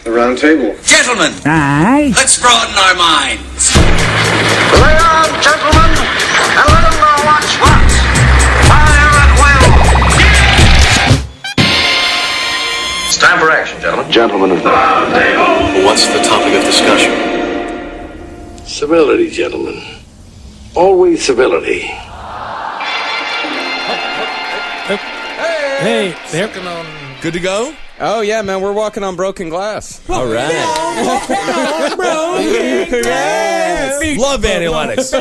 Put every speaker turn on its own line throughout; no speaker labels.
The round table.
Gentlemen,
Aye.
let's broaden our minds.
Lay on, gentlemen, and let them know what's what. Fire at will. It's time for action, gentlemen.
Gentlemen of the round table.
What's the topic of discussion?
Civility, gentlemen. Always civility.
Hey, there.
Good to go?
Oh, yeah, man, we're walking on broken glass.
All right. Love Annie Lennox.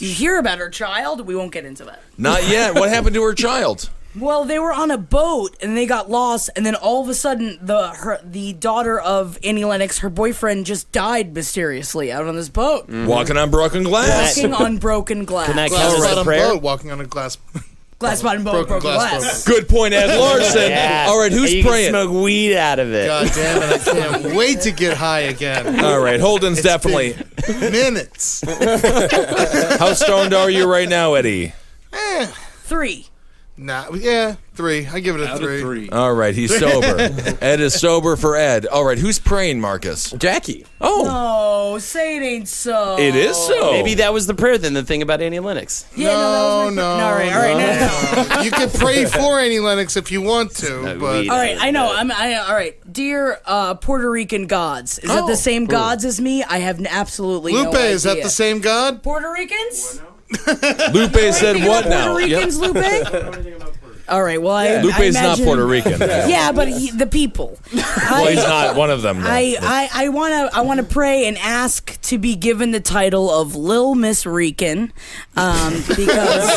You hear about her child? We won't get into that.
Not yet. What happened to her child?
Well, they were on a boat and they got lost, and then all of a sudden, the daughter of Annie Lennox, her boyfriend, just died mysteriously out on this boat.
Walking on broken glass.
Walking on broken glass.
Can that count as a prayer?
Walking on a glass.
Glass bottom boat, broken glass.
Good point, Ed Larson.
Yeah.
All right, who's
you
praying?
Can smoke weed out of it.
God damn it, I can't wait to get high again.
All right, Holden's
It's
definitely.
been minutes.
How stoned are you right now, Eddie?
3.
Nah, yeah, 3. I give it a 3.
All right, he's sober. Ed is sober for Ed. All right, who's praying, Marcus?
Jackie.
Oh.
No, say it ain't so.
It is so.
Maybe that was the prayer then, the thing about Annie Lennox.
Yeah, no.
No.
All right, no.
You can pray for Annie Lennox if you want to, but
All right, I know. All right, dear Puerto Rican gods, is that the same gods as me? I have absolutely no
Lupe,
idea.
is that the same God?
Puerto Ricans?
Lupe said what now?
Puerto Ricans, Lupe? All right, well, I
Lupe's
imagine,
not Puerto Rican.
Yeah, but the people.
Well, he's not one of them. Though.
I wanna pray and ask to be given the title of Lil Miss Rican, because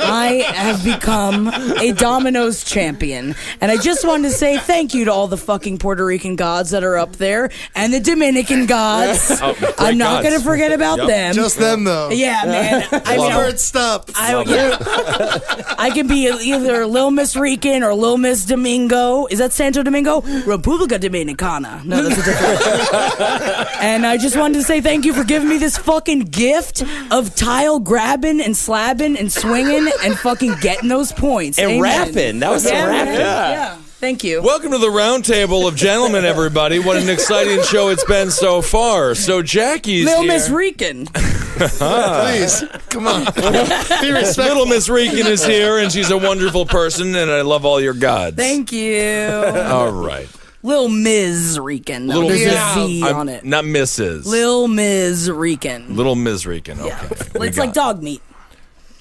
I have become a Domino's champion, and I just wanted to say thank you to all the fucking Puerto Rican gods that are up there and the Dominican gods. I'm not gonna forget about them.
Just them, though.
Yeah, man. I mean,
Where it stopped.
I can be either Lil Miss Rican or Lil Miss Domingo. Is that Santo Domingo? República Dominicana. No, that's a different one. And I just wanted to say thank you for giving me this fucking gift of tile grabbing and slabbing and swinging and fucking getting those points.
And
Amen.
rapping. That was some rapping.
Yeah. Thank you.
Welcome to the Roundtable of Gentlemen, everybody. What an exciting show it's been so far. So Jackie's
Lil
here.
Miss Rican.
Please, come on. Be respectful.
Little Miss Rican is here, and she's a wonderful person, and I love all your gods.
Thank you.
All right.
Lil Miz Rican. No,
Little
there's
Miz.
a Z on it.
Not Mrs.
Lil Miz Rican.
Little Miss Rican. Okay.
Yeah.
We
It's
got
like
it.
dog meat.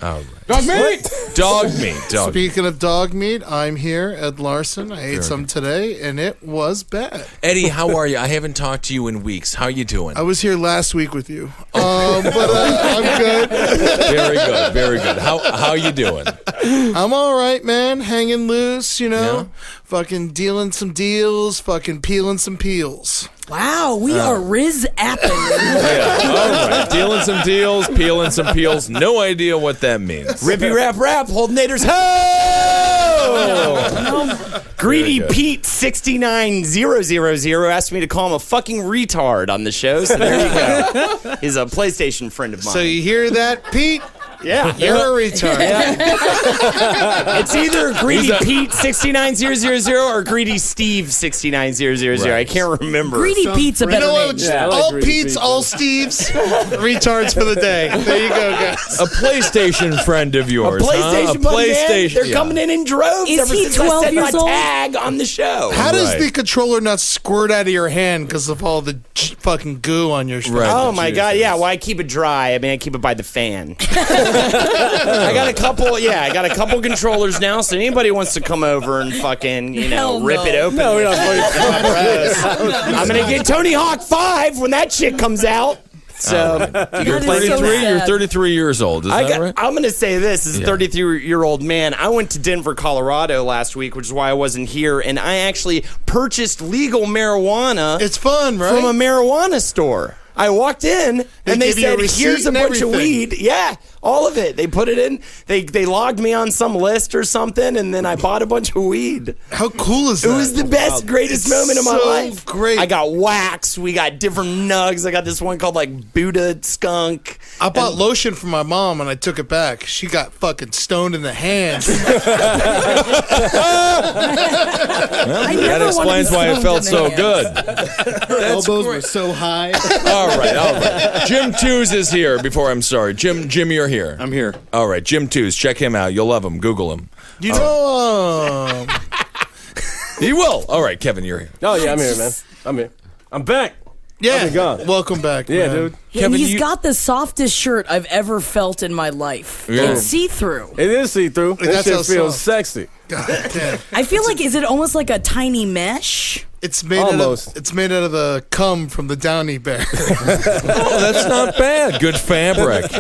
All right. Dog meat. Dog meat. Dog.
Speaking of dog meat, I'm here, Ed Larson. I ate some today, and it was bad.
Eddie, how are you? I haven't talked to you in weeks. How you doing?
I was here last week with you, but I'm good.
Very good. Very good. How you doing?
I'm all right, man. Hanging loose, you know.
Yeah.
Fucking dealing some deals, fucking peeling some peels.
Wow, we are Riz Appin.
Yeah. All right. Dealing some deals, peeling some peels. No idea what that means.
Rippy rap rap, Holdenators, ho! Greedy
Very good.
Pete 69000 asked me to call him a fucking retard on the show, so there you go. He's a PlayStation friend of mine.
So you hear that, Pete?
Yeah.
You're a retard.
It's either Greedy Pete 69000 or Greedy Steve 69000.
Right.
I can't remember.
Greedy Pete's a
You
better
know
name.
what? All Pete's, all Steve's, retards for the day. There you go, guys.
A PlayStation friend of yours,
PlayStation,
huh? A
buddy, man.
PlayStation.
They're
yeah.
coming in droves.
Is
ever
he
since
12
I set
years
my
old?
tag on the show.
How does
Right.
the controller not squirt out of your hand because of all the fucking goo on your
Right.
Oh my God!
Jesus.
Yeah, well, I keep it dry. I mean, I keep it by the fan. I got a couple. Yeah, I got a couple controllers now. So anybody wants to come over and fucking,
Hell
rip
no.
it open. No, I'm gonna get Tony Hawk 5 when that shit comes out. So
You're
That is so
33. You're
sad.
33 years old. Is that right?
I'm going to say this as a
Yeah.
33-year-old man. I went to Denver, Colorado last week, which is why I wasn't here, and I actually purchased legal marijuana
It's fun, right?
from a marijuana store. I walked in and they
gave you a
said,
receipt
here's a
and
bunch of
everything.
weed. Yeah, all of it. They put it in. They logged me on some list or something, and then I bought a bunch of weed.
How cool is
It
that?
was the best, greatest
It's
moment of my
so
life.
great.
I got wax. We got different nugs. I got this one called like Buddha skunk.
I bought lotion for my mom and I took it back. She got fucking stoned in the hands.
That explains why it felt so good.
Elbows were so high.
All right. Jim Twos is here. Before I'm sorry, Jim, you're here.
I'm here.
All right, Jim Twos. Check him out. You'll love him. Google him.
You know,
You will. All right, Kevin, you're here.
Oh yeah, I'm here, man. I'm here. I'm back.
yeah.
I've been gone.
Welcome back,
Yeah,
man.
dude.
And
Kevin,
he's
you-
got the softest shirt I've ever felt in my life.
Yeah.
It's see-through.
It is see-through. That
That's
shit
how
feels
soft.
sexy.
God damn.
I feel like, is it almost like a tiny mesh?
It's made
Almost.
out of the cum from the Downy Bear.
Oh, that's not bad. Good fabric.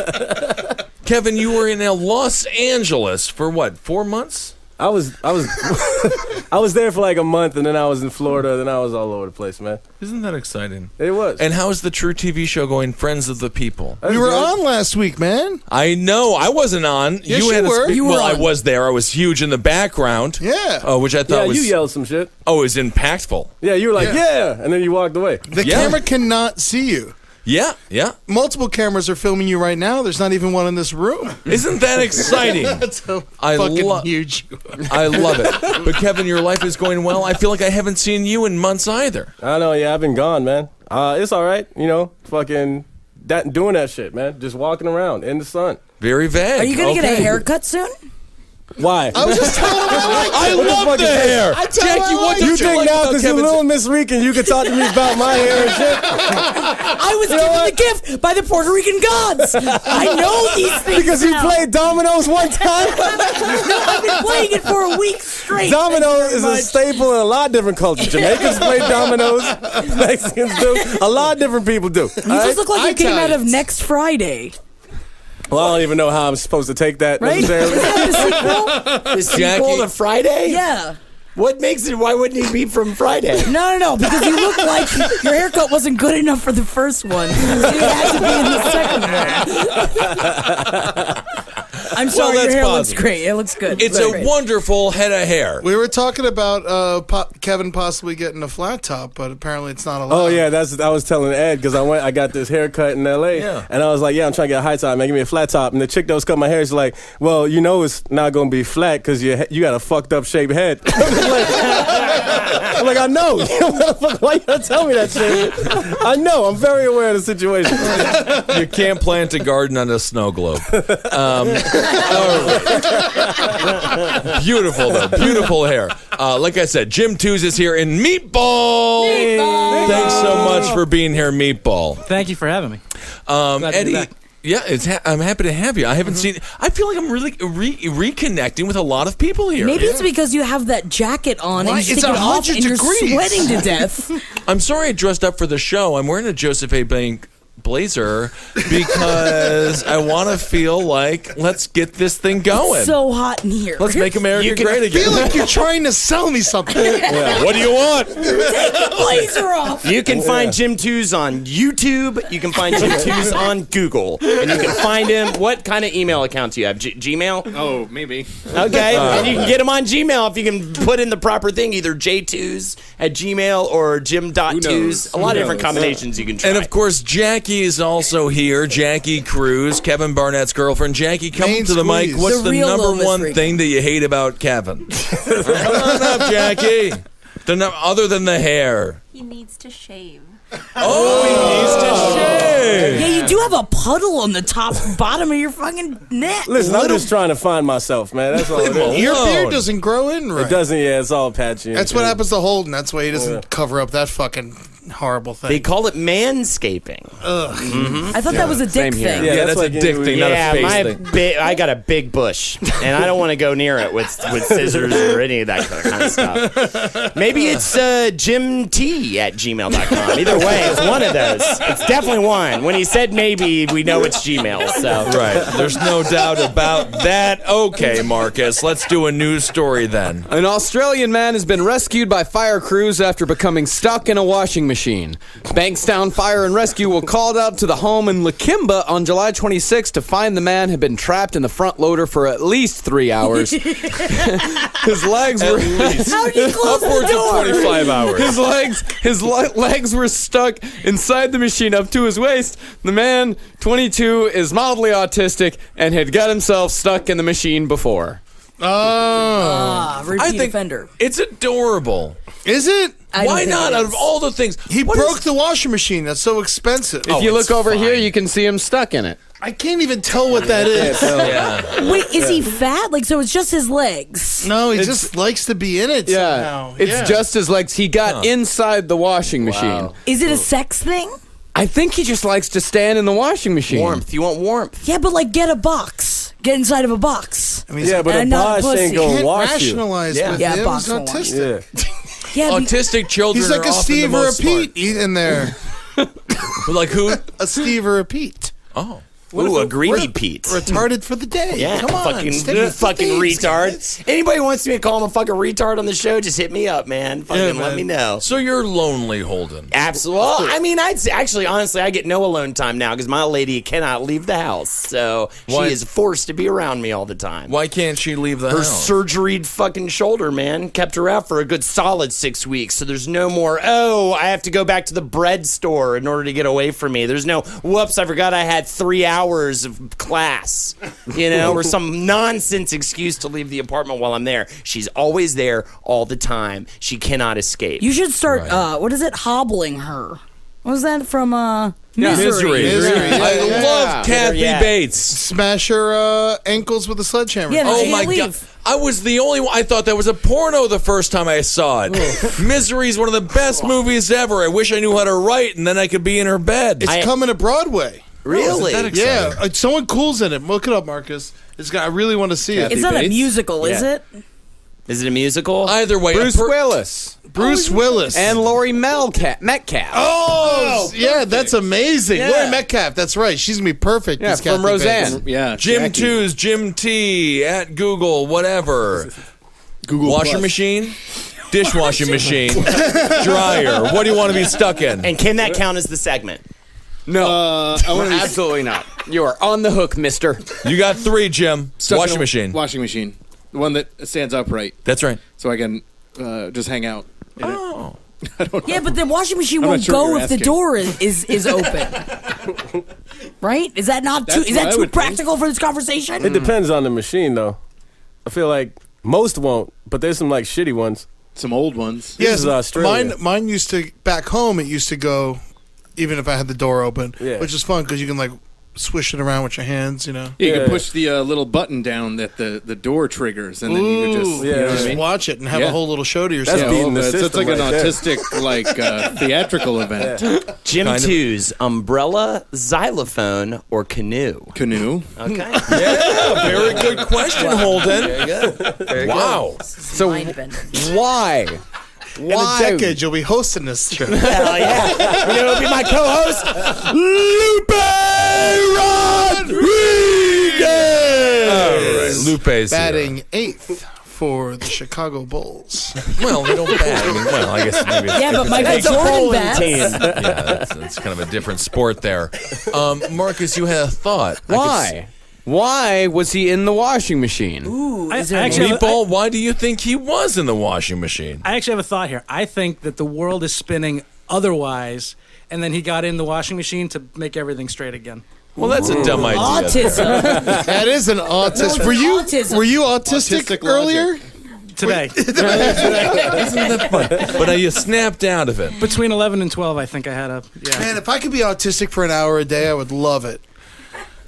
Kevin, you were in Los Angeles for what, 4 months?
I was I was there for like a month, and then I was in Florida, then I was all over the place, man.
Isn't that exciting?
It was.
And how is the True TV show going, Friends of the People?
That's
We were
good.
on last week, man.
I know. I wasn't on.
Yes,
had
you
a
were.
You were
well, I
on.
was there. I was huge in the background.
Yeah.
Which I
Yeah,
thought was
you yelled some shit.
it was impactful.
Yeah, you were like, yeah, and then you walked away.
The
Yeah.
camera cannot see you.
Yeah.
Multiple cameras are filming you right now. There's not even one in this room.
Isn't that exciting?
That's how
I
fucking
lo-
huge you are.
I love it. But Kevin, your life is going well. I feel like I haven't seen you in months either.
I know, yeah, I've been gone, man. It's all right, fucking doing that shit, man. Just walking around in the sun.
Very vague.
Are you going to get a
Okay.
haircut soon?
Why?
I was just telling him I liked
I
it.
love the hair.
I tell
Jackie,
him I
what
like
did
You
you
think
like
now
about
because you're
Kevin's-
little Miss Rican, you can talk to me about my hair and shit?
I was given the gift by the Puerto Rican gods. I know these things
Because you
now.
played dominoes one time?
I've been playing it for a week straight.
Domino
Thank you
is
very
a
much.
staple in a lot of different cultures. Jamaicans play dominoes, Mexicans do, a lot of different people do.
You just look like you came out of Next Friday,
Well, I don't even know how I'm supposed to take that
right? Is
necessarily.
that the sequel?
The sequel
Jackie-
to Friday?
Yeah.
What makes it? Why wouldn't he be from Friday?
No, because you look like your haircut wasn't good enough for the first one. So you had to be in the second one. I'm sorry, your
that's
hair looks
positive.
great. It looks good.
It's
Great.
a wonderful head of hair.
We were talking about Kevin possibly getting a flat top, but apparently it's not allowed.
Oh yeah, I was telling Ed because I got this haircut in L.A.
Yeah.
and I was like, yeah, I'm trying to get a high top, man, give me a flat top. And the chick that was cutting my hair is like, well, it's not gonna be flat because you got a fucked up shaped head. I'm like, I know. Why you gotta tell me that shit? I know. I'm very aware of the situation.
You can't plant a garden on a snow globe. All right. Beautiful, though. Beautiful hair. Like I said, Jim Twos is here in Meatball. Thanks so much for being here, Meatball.
Thank you for having me. Glad to be
Eddie.
back.
Yeah, I'm happy to have you. I haven't seen. I feel like I'm really reconnecting with a lot of people here.
Maybe it's because you have that jacket on
Why?
and you
It's
take it off
100
and you're
degrees.
sweating to death.
I'm sorry I dressed up for the show. I'm wearing a Joseph A. Bank blazer because I want to feel like let's get this thing going.
So hot in here.
Let's make America
You can
great
I
again.
feel like you're trying to sell me something.
What do you want?
Take the blazer off.
You can find Jim Twos on YouTube. You can find Jim Twos on Google. And you can find him. What kind of email account do you have? Gmail?
Oh, maybe.
Okay. And you can get him on Gmail if you can put in the proper thing, either j2s@gmail or jim.twos. A lot of different combinations you can try.
And of course, Jackie is also here. Jackie Cruz, Kevin Barnett's girlfriend. Jackie, come
Main
up to the mic.
squeeze.
What's
The
the
real
number
Lomas
one
Reagan.
thing that you hate about Kevin? Come on up, Jackie. Other than the hair.
He needs to shave.
Oh, he needs to shave.
Yeah, you do have a puddle on the bottom of your fucking neck.
Listen, I'm just trying to find myself, man. That's all it is.
Your
Alone.
beard doesn't grow in right.
It doesn't, yeah, it's all patchy. and
That's what
shit.
happens to Holden. That's why he doesn't cover up that fucking horrible thing.
they call it manscaping.
I thought that was a dick
here.
thing.
Yeah, that's a
like
dick thing, not a face
my
thing.
I got a big bush, and I don't want to go near it with scissors or any of that kind of stuff. Maybe it's jimt@gmail.com. Either way, it's one of those. It's definitely one. When he said maybe, we know it's Gmail. So
Right. There's no doubt about that. Okay, Marcus, let's do a news story then.
An Australian man has been rescued by fire crews after becoming stuck in a washing
machine. Bankstown Fire and Rescue will called out to the home in Lakimba on July 26 to find the man had been trapped in the front loader for at least 3 hours. His legs were
How did you close the door?
25 hours.
his legs were stuck inside the machine up to his waist. The man, 22, is mildly autistic and had got himself stuck in the machine before.
Repeat offender.
It's adorable.
Is it?
Why not? Out of all the things,
He broke the washing machine. That's so expensive.
If you look over here, you can see him stuck in it.
I can't even tell what that is.
Wait, is he fat? Like, so it's just his legs?
No, he just likes to be in it somehow.
It's just his legs. He got inside the washing machine.
Is it a sex thing?
I think he just likes to stand in the washing machine.
Warmth. You want warmth?
Yeah, but like, get a box. Get inside of a box.
I mean,
Yeah, but a
And not
boss ain't
pussy.
gonna
can't
wash you.
rationalize
Yeah.
with
Yeah,
him.
box
He's
won't wash
autistic.
Yeah.
Yeah,
autistic children
He's like
are
a
often
Steve
the
or a
most smart.
Pete in there.
Like who?
A Steve or a Pete.
Oh.
Ooh, a greedy Pete.
Retarded for the day.
Yeah,
Come on.
fucking
stick with the
fucking
themes,
retard.
guys.
Anybody wants me to call him a fucking retard on the show, just hit me up, man. Fucking let me know.
So you're lonely, Holden.
Absolutely. Well, I mean, I'd say, actually, honestly, I get no alone time now because my lady cannot leave the house. So
Why-
she is forced to be around me all the time.
Why can't she leave the
Her
house?
surgeried fucking shoulder, man, kept her out for a good solid 6 weeks. So there's no more, I have to go back to the bread store in order to get away from me. There's no, whoops, I forgot I had 3 hours of class, or some nonsense excuse to leave the apartment while I'm there. She's always there all the time. She cannot escape.
You should start, what is it? Hobbling her. What was that from, Misery?
Misery.
I
Yeah.
love Kathy
Yeah.
Bates.
Smash her ankles with a sledgehammer.
Yeah,
Oh
Can't
my
leave.
god! I was the only one. I thought that was a porno the first time I saw it. Misery is one of the best movies ever. I wish I knew how to write, and then I could be in her bed.
It's coming to Broadway.
Really?
Isn't that
Yeah,
exciting?
someone cool's in it. Look it up, Marcus. I really want to see it.
It's not a musical, is it?
Is it a musical?
Either way,
Bruce Willis
Bruce Willis.
and Laurie Metcalf.
Oh, yeah, that's amazing.
Yeah.
Laurie Metcalf, that's right. She's going to be perfect.
Yeah,
as
from
Kathy
Roseanne.
Bates.
Yeah,
Jim
Jackie.
2's Jim T at Google, whatever.
Google
Washer
Plus.
machine, dishwashing machine, dryer. What do you want to be stuck in?
And can that count as the segment?
No,
I want to be
absolutely not. You are on the hook, mister.
You got 3, Jim.
stuck in
Washing
a
machine.
Washing machine. The one that stands upright,
That's right.
so I can just hang out. In
Oh.
it. I don't know.
Yeah, but the washing machine
I'm not
won't
sure what
go
you're
if the
asking.
door is open. Right? Is that not too?
That's
Is
what
that
I
too
would think.
practical for this conversation?
It depends on the machine, though. I feel like most won't, but there's some like shitty ones.
Some old ones.
This
Yes,
is Australia.
mine used to, back home, it used to go even if I had the door open,
Yeah.
which is fun because you can like swish it around with your hands,
You
Yeah.
can push the little button down that the door triggers, and then you can just,
Ooh,
you know what I
just
mean?
watch it and have
Yeah.
a whole little show to yourself.
That's beating the
so it's
system
like an
right there.
autistic, like theatrical event.
Jim
Kind of.
2's umbrella, xylophone, or canoe?
Canoe.
Okay.
Yeah, very good question, Holden. Wow.
So
Mind bender.
why?
In a decade, you'll be hosting this show.
Hell yeah. You know, it'll be my co-host,
Rodriguez. Lupe's
Batting 8th for the Chicago Bulls.
Well, they don't bat. I mean, well, I guess maybe.
Yeah, but Michael
That's a
Jordan
bowling
bats.
team.
Yeah, that's kind of a different sport there. Marcus, you had a thought.
Why? Why was he in the washing machine?
Ooh, is
I
there
actually-
Meatball, why do you think he was in the washing machine?
I actually have a thought here. I think that the world is spinning otherwise, and then he got in the washing machine to make everything straight again.
Well, that's a dumb idea.
autism?
That is an autism.
No,
were you
autism.
were you autistic,
Autistic
earlier?
Today,
Isn't that fun? But you snapped out of it.
between 11 and 12, I think I had a
Man, if I could be autistic for an hour a day, I would love it.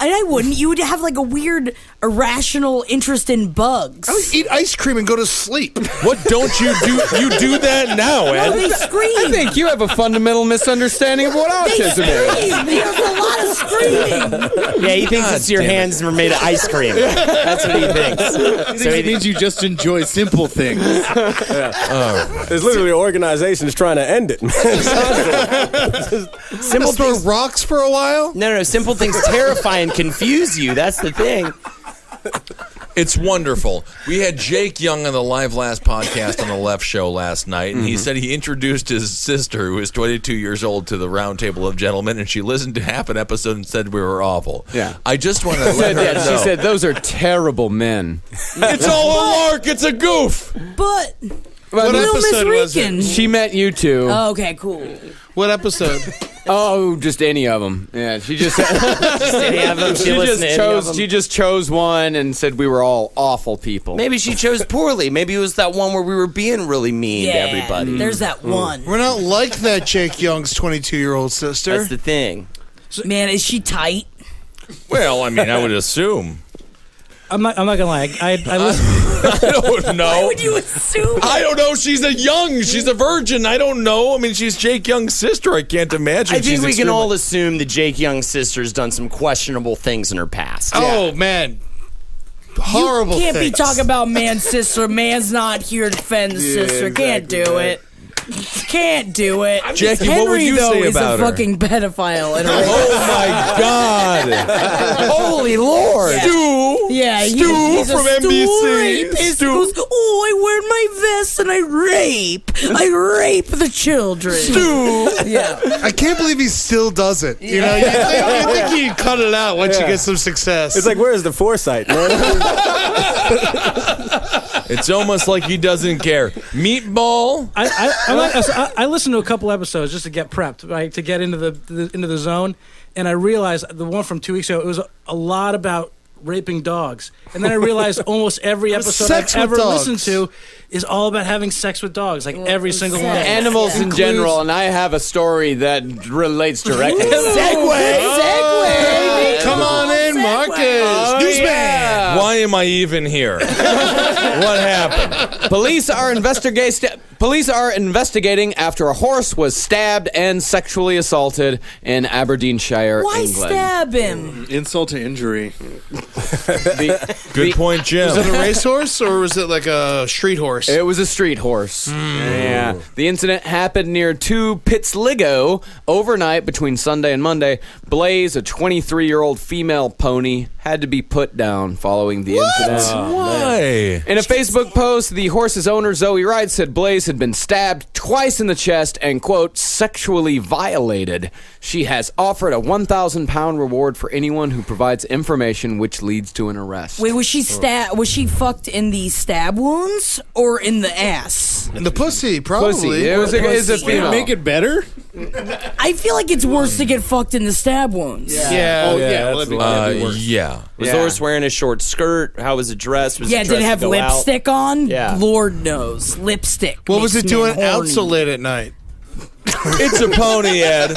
And I wouldn't. You would have like a weird, irrational interest in bugs.
I would eat ice cream and go to sleep.
What don't you do? You do that now,
No,
Ed.
they scream.
I think you have a fundamental misunderstanding of what
They
autism is.
scream. There's a lot of screaming.
Yeah, he thinks
God
it's your
damn it.
hands were made of ice cream. That's what he thinks. So
It means you just enjoy simple things.
There's literally an organization that's trying to end it.
simple
Throw
things.
rocks for a while.
No, simple things terrify and confuse you. That's the thing.
It's wonderful. We had Jake Young on the Live Last podcast on the Left Show last night, and he said he introduced his sister, who is 22 years old, to the Roundtable of Gentlemen, and she listened to half an episode and said we were awful.
Yeah.
I just want to let her know.
She said, those are terrible men.
It's all a lark. It's a goof.
But
What
Little Miss
episode was it?
Rican.
She met you two.
Oh, okay, cool.
What episode?
Oh, just any of them. Yeah, she just
She
just chose one and said we were all awful people.
Maybe she chose poorly. Maybe it was that one where we were being really mean to everybody.
There's that one.
We're not like that Jake Young's 22-year-old sister.
That's the thing.
Man, is she tight?
Well, I mean, I would assume.
I'm not gonna lie. I listen.
I don't know.
Why would you assume?
I don't know. She's a virgin. I don't know. I mean, she's Jake Young's sister. I can't imagine.
I think
she's
we can
extremely-
all assume that Jake Young's sister's done some questionable things in her past.
Oh, man. Horrible
You can't
things.
be talking about man's sister. Man's not here to defend the sister. Can't do it. Can't do it.
Jackie,
Henry,
what would you
though,
say
is
about
a
her?
fucking pedophile. And
Oh my God!
Holy Lord!
Stu,
yeah,
Stu from NBC.
Rapist.
Stu.
He goes, oh, I wear my vest and I rape the children.
Stu.
Yeah.
I can't believe he still does it. You know, you think he'd cut it out once you get some success.
It's like, where's the foresight, man?
It's almost like he doesn't care. Meatball.
I listened to a couple episodes just to get prepped, right, to get into the zone, and I realized the one from 2 weeks ago, it was a lot about raping dogs, and then I realized almost every episode
Sex
I've
with
ever
dogs.
listened to is all about having sex with dogs, like every single one.
Animals in general, and I have a story that relates directly.
Segue.
Come on in, Marcus. Newsman.
Why am I even here? What happened?
Police are investigating after a horse was stabbed and sexually assaulted in Aberdeenshire,
Why
England.
stab him?
Insult to injury.
Good point, Jim.
Was it a racehorse or was it like a street horse?
It was a street horse. Yeah. The incident happened near 2 Pitsligo overnight between Sunday and Monday. Blaze, a 23-year-old female pony, had to be put down following the incident.
Why?
In a Facebook post, the horse's owner, Zoe Wright, said Blaze had been stabbed twice in the chest and, quote, sexually violated. She has offered a 1,000-pound reward for anyone who provides information which leads to an arrest.
Wait, was she Was she fucked in the stab wounds or in the ass?
In the pussy, probably.
Pussy. It was a female.
Make it better?
I feel like it's worse to get fucked in the stab wounds.
Yeah.
Oh, yeah. Well, that'd be worse.
Yeah.
Was the horse wearing a short skirt? How was it dressed? Was
Yeah,
it
did
dressed
it have
to go out?
lipstick on?
Yeah.
Lord knows. Lipstick.
What was
makes
it doing
men
out
horny.
so late at night?
It's a pony, Ed.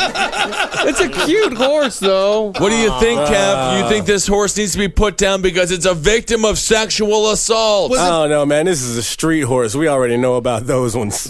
It's a cute horse, though.
What do you think, Kev? You think this horse needs to be put down because it's a victim of sexual assault?
I don't know, man. This is a street horse. We already know about those ones.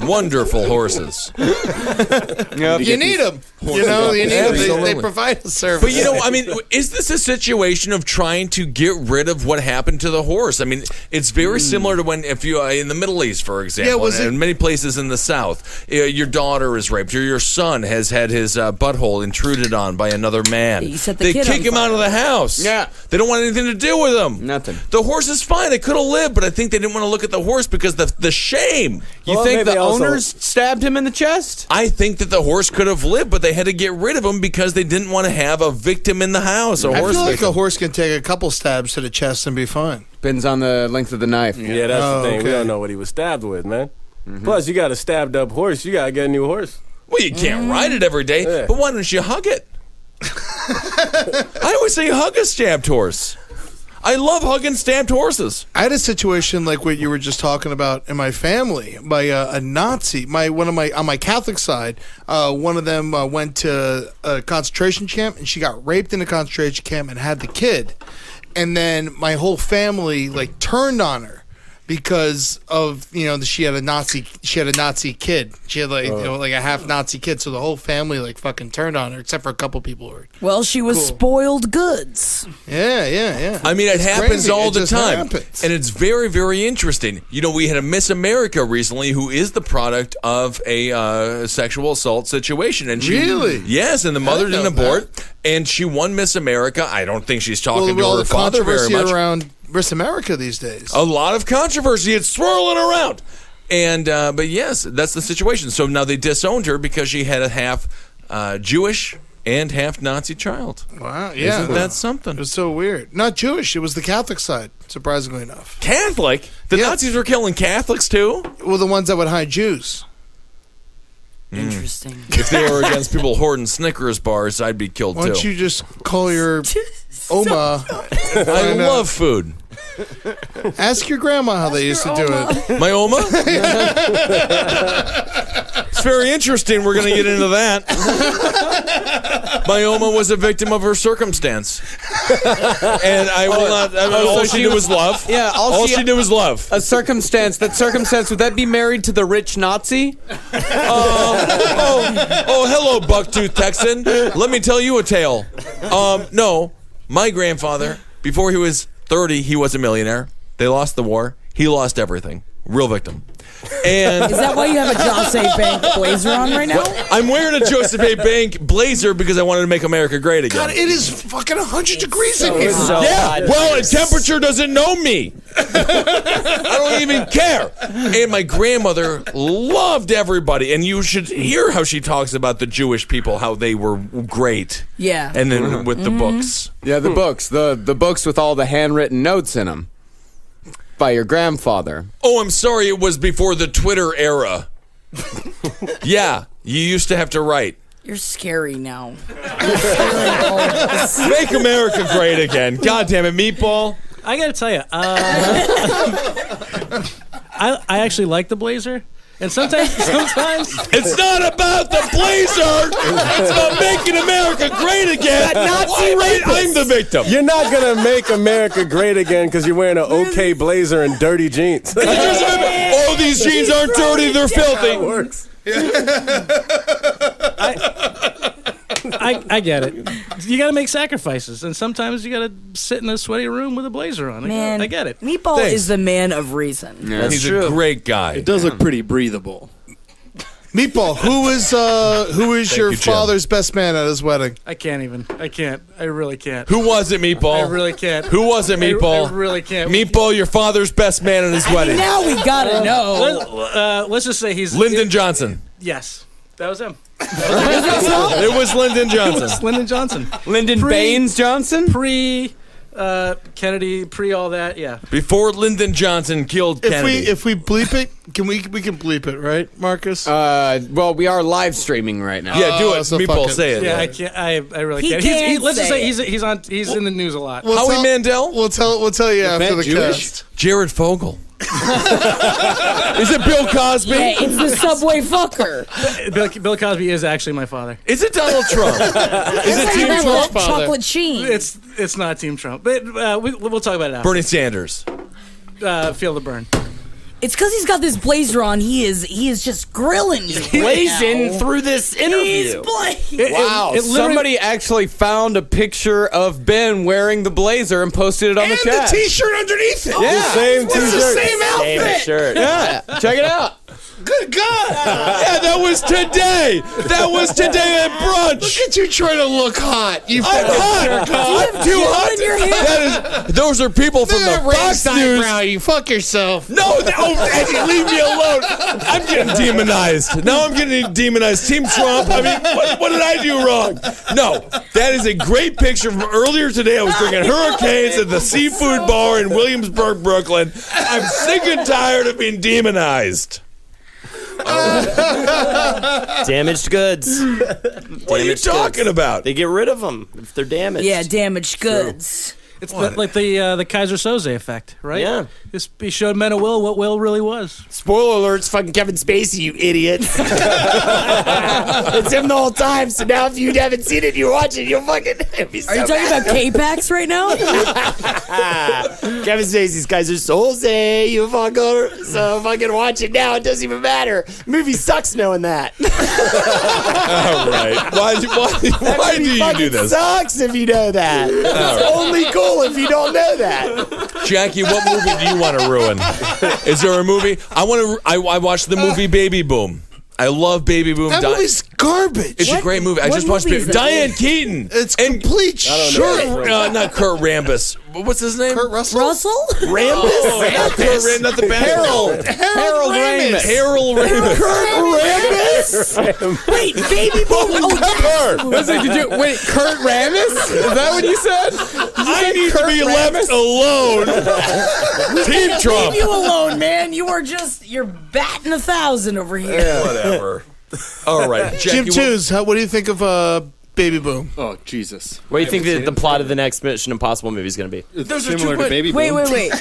Wonderful horses.
You need them. You know, you need them. They
Absolutely.
provide a service.
But, you know, I mean, is this a situation of trying to get rid of what happened to the horse? I mean, it's very similar to when, if you, in the Middle East, for example,
was
and
it-
in many places in the South, your daughter is raped, or your son has had his butthole intruded on by another man.
You set the
They
kid
kick
on
him out
fire.
of the house.
Yeah.
They don't want anything to do with him.
Nothing.
The horse is fine. It could have lived, but I think they didn't want to look at the horse because the shame.
You
Well,
think
maybe
the
also-
owners stabbed him in the chest?
I think that the horse could have lived, but they had to get rid of him because they didn't want to have a victim in the house. A
I
horse
feel like
victim.
a horse can take a couple stabs to the chest and be fine.
Depends on the length of the knife.
Yeah, that's
Oh,
the thing. We
okay.
don't know what he was stabbed with, man. Plus, you got a stabbed up horse. You got to get a new horse.
Well, you can't ride it every day,
Yeah.
but why don't you hug it? I always say hug a stamped horse. I love hugging stamped horses.
I had a situation like what you were just talking about in my family. By a Nazi, on my Catholic side, one of them went to a concentration camp, and she got raped in a concentration camp and had the kid. And then my whole family like turned on her. because of she had a Nazi kid. She had like a half Nazi kid, so the whole family like fucking turned on her, except for a couple people who were.
Well, she was spoiled goods.
Yeah.
I mean, it happens
crazy.
all
It
the
just
time,
happens.
and it's very, very interesting. We had a Miss America recently who is the product of a sexual assault situation, and she
Really?
yes, and the mother didn't abort, and she won Miss America. I don't think she's talking to
all
her
the
father very
controversy
much.
around Miss America these days.
A lot of controversy. It's swirling around. And but yes, that's the situation. So now they disowned her because she had a half Jewish and half Nazi child.
Wow, yeah.
Isn't that something?
It was so weird. Not Jewish. It was the Catholic side, surprisingly enough.
Catholic? The Nazis were killing Catholics too?
Well, the ones that would hide Jews.
Interesting.
If they were against people hoarding Snickers bars, I'd be killed
Why don't
too.
you just call your Oma?
I love food.
Ask your grandma how they used to do it.
My Oma? It's very interesting. We're going to get into that. My Oma was a victim of her circumstance. And I will not. All she did was love.
Yeah,
all she did was love.
A circumstance. That circumstance, would that be married to the rich Nazi?
Hello, Bucktooth Texan. Let me tell you a tale. No, my grandfather, before he was 30, he was a millionaire. They lost the war. He lost everything. Real victim. And
Is that why you have a Jose Bank blazer on right now?
I'm wearing a Joseph A. Bank blazer because I wanted to make America great again.
God, it is fucking 100 degrees in here.
Well, temperature doesn't know me. I don't even care. And my grandmother loved everybody. And you should hear how she talks about the Jewish people, how they were great.
Yeah.
And then with the books.
Yeah, the books. The books with all the handwritten notes in them. By your grandfather.
Oh, I'm sorry, it was before the Twitter era. Yeah, you used to have to write.
You're scary now. You're stealing all of this.
Make America great again. God damn it, Meatball.
I got to tell you, I actually like the blazer. And sometimes
it's not about the blazer. It's about making America great again. I'm the victim.
You're not gonna make America great again because you're wearing an okay blazer and dirty jeans.
Oh, these jeans aren't dirty; they're filthy.
It works.
I get it. You got to make sacrifices, and sometimes you got to sit in a sweaty room with a blazer on.
Man,
I get it.
Meatball is the man of reason.
Yeah,
He's a great guy.
It does look pretty breathable.
Meatball, who is your
you, Jim.
father's best man at his wedding?
I can't even. I can't. I really can't.
Who was it, Meatball?
I really can't.
Who was it, Meatball?
I really can't.
Meatball, your father's best man at his wedding.
Now we gotta know.
Let's just say he's
Lyndon Johnson.
Yes, that was him.
It was Lyndon Johnson.
Lyndon Johnson.
Lyndon Baines Johnson?
Pre Kennedy, pre all that. Yeah.
Before Lyndon Johnson killed Kennedy.
If we bleep it, we can bleep it, right, Marcus?
Well, we are live streaming right now.
Yeah, do it.
so
Meatball,
fuck it.
say it.
Yeah, I can't. I really
He
can't.
can't
Let's just
say
say he's in the news a lot.
Howie Mandel?
We'll tell you after the cast.
Jared Fogle. Is it Bill Cosby?
Yeah, it's the subway fucker.
Bill Cosby is actually my father.
Is it Donald Trump? Is it Team
That
Trump?
chocolate sheen.
It's not Team Trump, but we'll talk about it after.
Bernie Sanders.
Feel the burn.
It's because he's got this blazer on. He is just grilling you.
Blazing through this interview.
Wow, somebody actually found a picture of Ben wearing the blazer and posted it on the chat.
the T-shirt underneath it.
Yeah.
Same
It's the
t-shirt.
same outfit.
Same shirt.
Yeah, check it out.
Good God.
Yeah, that was today. That was today at brunch.
Look at you trying to look hot.
I'm hot. I'm too hot. Those are people from the Fox News.
You fuck yourself.
No, Eddie, leave me alone. I'm getting demonized. Now I'm getting demonized. Team Trump. I mean, what did I do wrong? No, that is a great picture from earlier today. I was drinking Hurricanes at the Seafood Bar in Williamsburg, Brooklyn. I'm sick and tired of being demonized.
Damaged goods.
What are you talking about?
They get rid of them if they're damaged.
Yeah, damaged goods.
It's like the Kaiser Soze effect, right?
Yeah.
He showed Men at Will what Will really was.
Spoiler alert, it's fucking Kevin Spacey, you idiot. It's him the whole time, so now if you haven't seen it, you watch it, you'll fucking be so
Are you talking about K-Pax right now?
Kevin Spacey's Kaiser Soze, you fucker. So fucking watch it now, it doesn't even matter. The movie sucks knowing that.
All right. Why do you do this?
It sucks if you know that. It's only cool if you don't know that.
Jackie, what movie do you want to ruin? Is there a movie? I watched the movie Baby Boom. I love Baby Boom.
That movie's garbage.
It's a great movie. I just watched it. Diane Keaton.
It's complete shit.
Not Kurt Rambis. What's his name?
Kurt Russell?
Rambis?
Not the bad
Harold Ramis.
Harold Ramis.
Kurt Rambis?
Wait, Baby Boom.
Wait, Kurt Ramis? Is that what you said?
I need to be left alone. Team Trump.
Leave you alone, man. You're batting 1,000 over here.
Whatever. All right,
Jim
Jackie,
Twos, what do you think of Baby Boom?
Oh, Jesus.
What do you think the plot of the next Mission Impossible movie is going to be?
It's similar to Baby Boom.
Wait.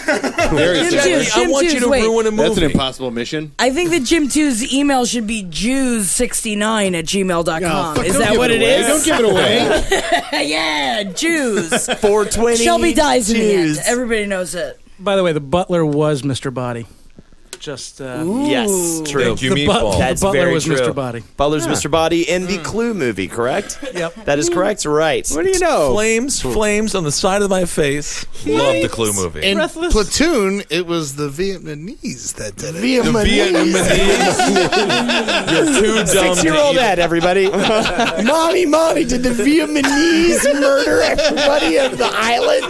Very
Jim
similar.
Twos,
I want you to ruin a movie.
That's an impossible mission.
I think that Jim 2's email should be jews69@gmail.com. Is that
Don't
what
give
it
away.
is?
Don't give it away.
Yeah, Jews.
420.
Shelby dies in the end.
Jews.
Everybody knows it.
By the way, the butler was Mr. Body. Just
Yes, true.
Thank you,
the
Meatball.
That's
butler
very
was
true.
Mr. Body.
Butler's Mr. Body in the Clue movie, correct?
Yep.
That is correct, right.
What do you know?
Flames on the side of my face. Love the Clue movie.
In
Breathless.
Platoon, it was the Vietnamese that did it.
The Vietnamese. You're too dumb.
6-year-old
to
Ed, everybody. Mommy, did the Vietnamese murder everybody on the island?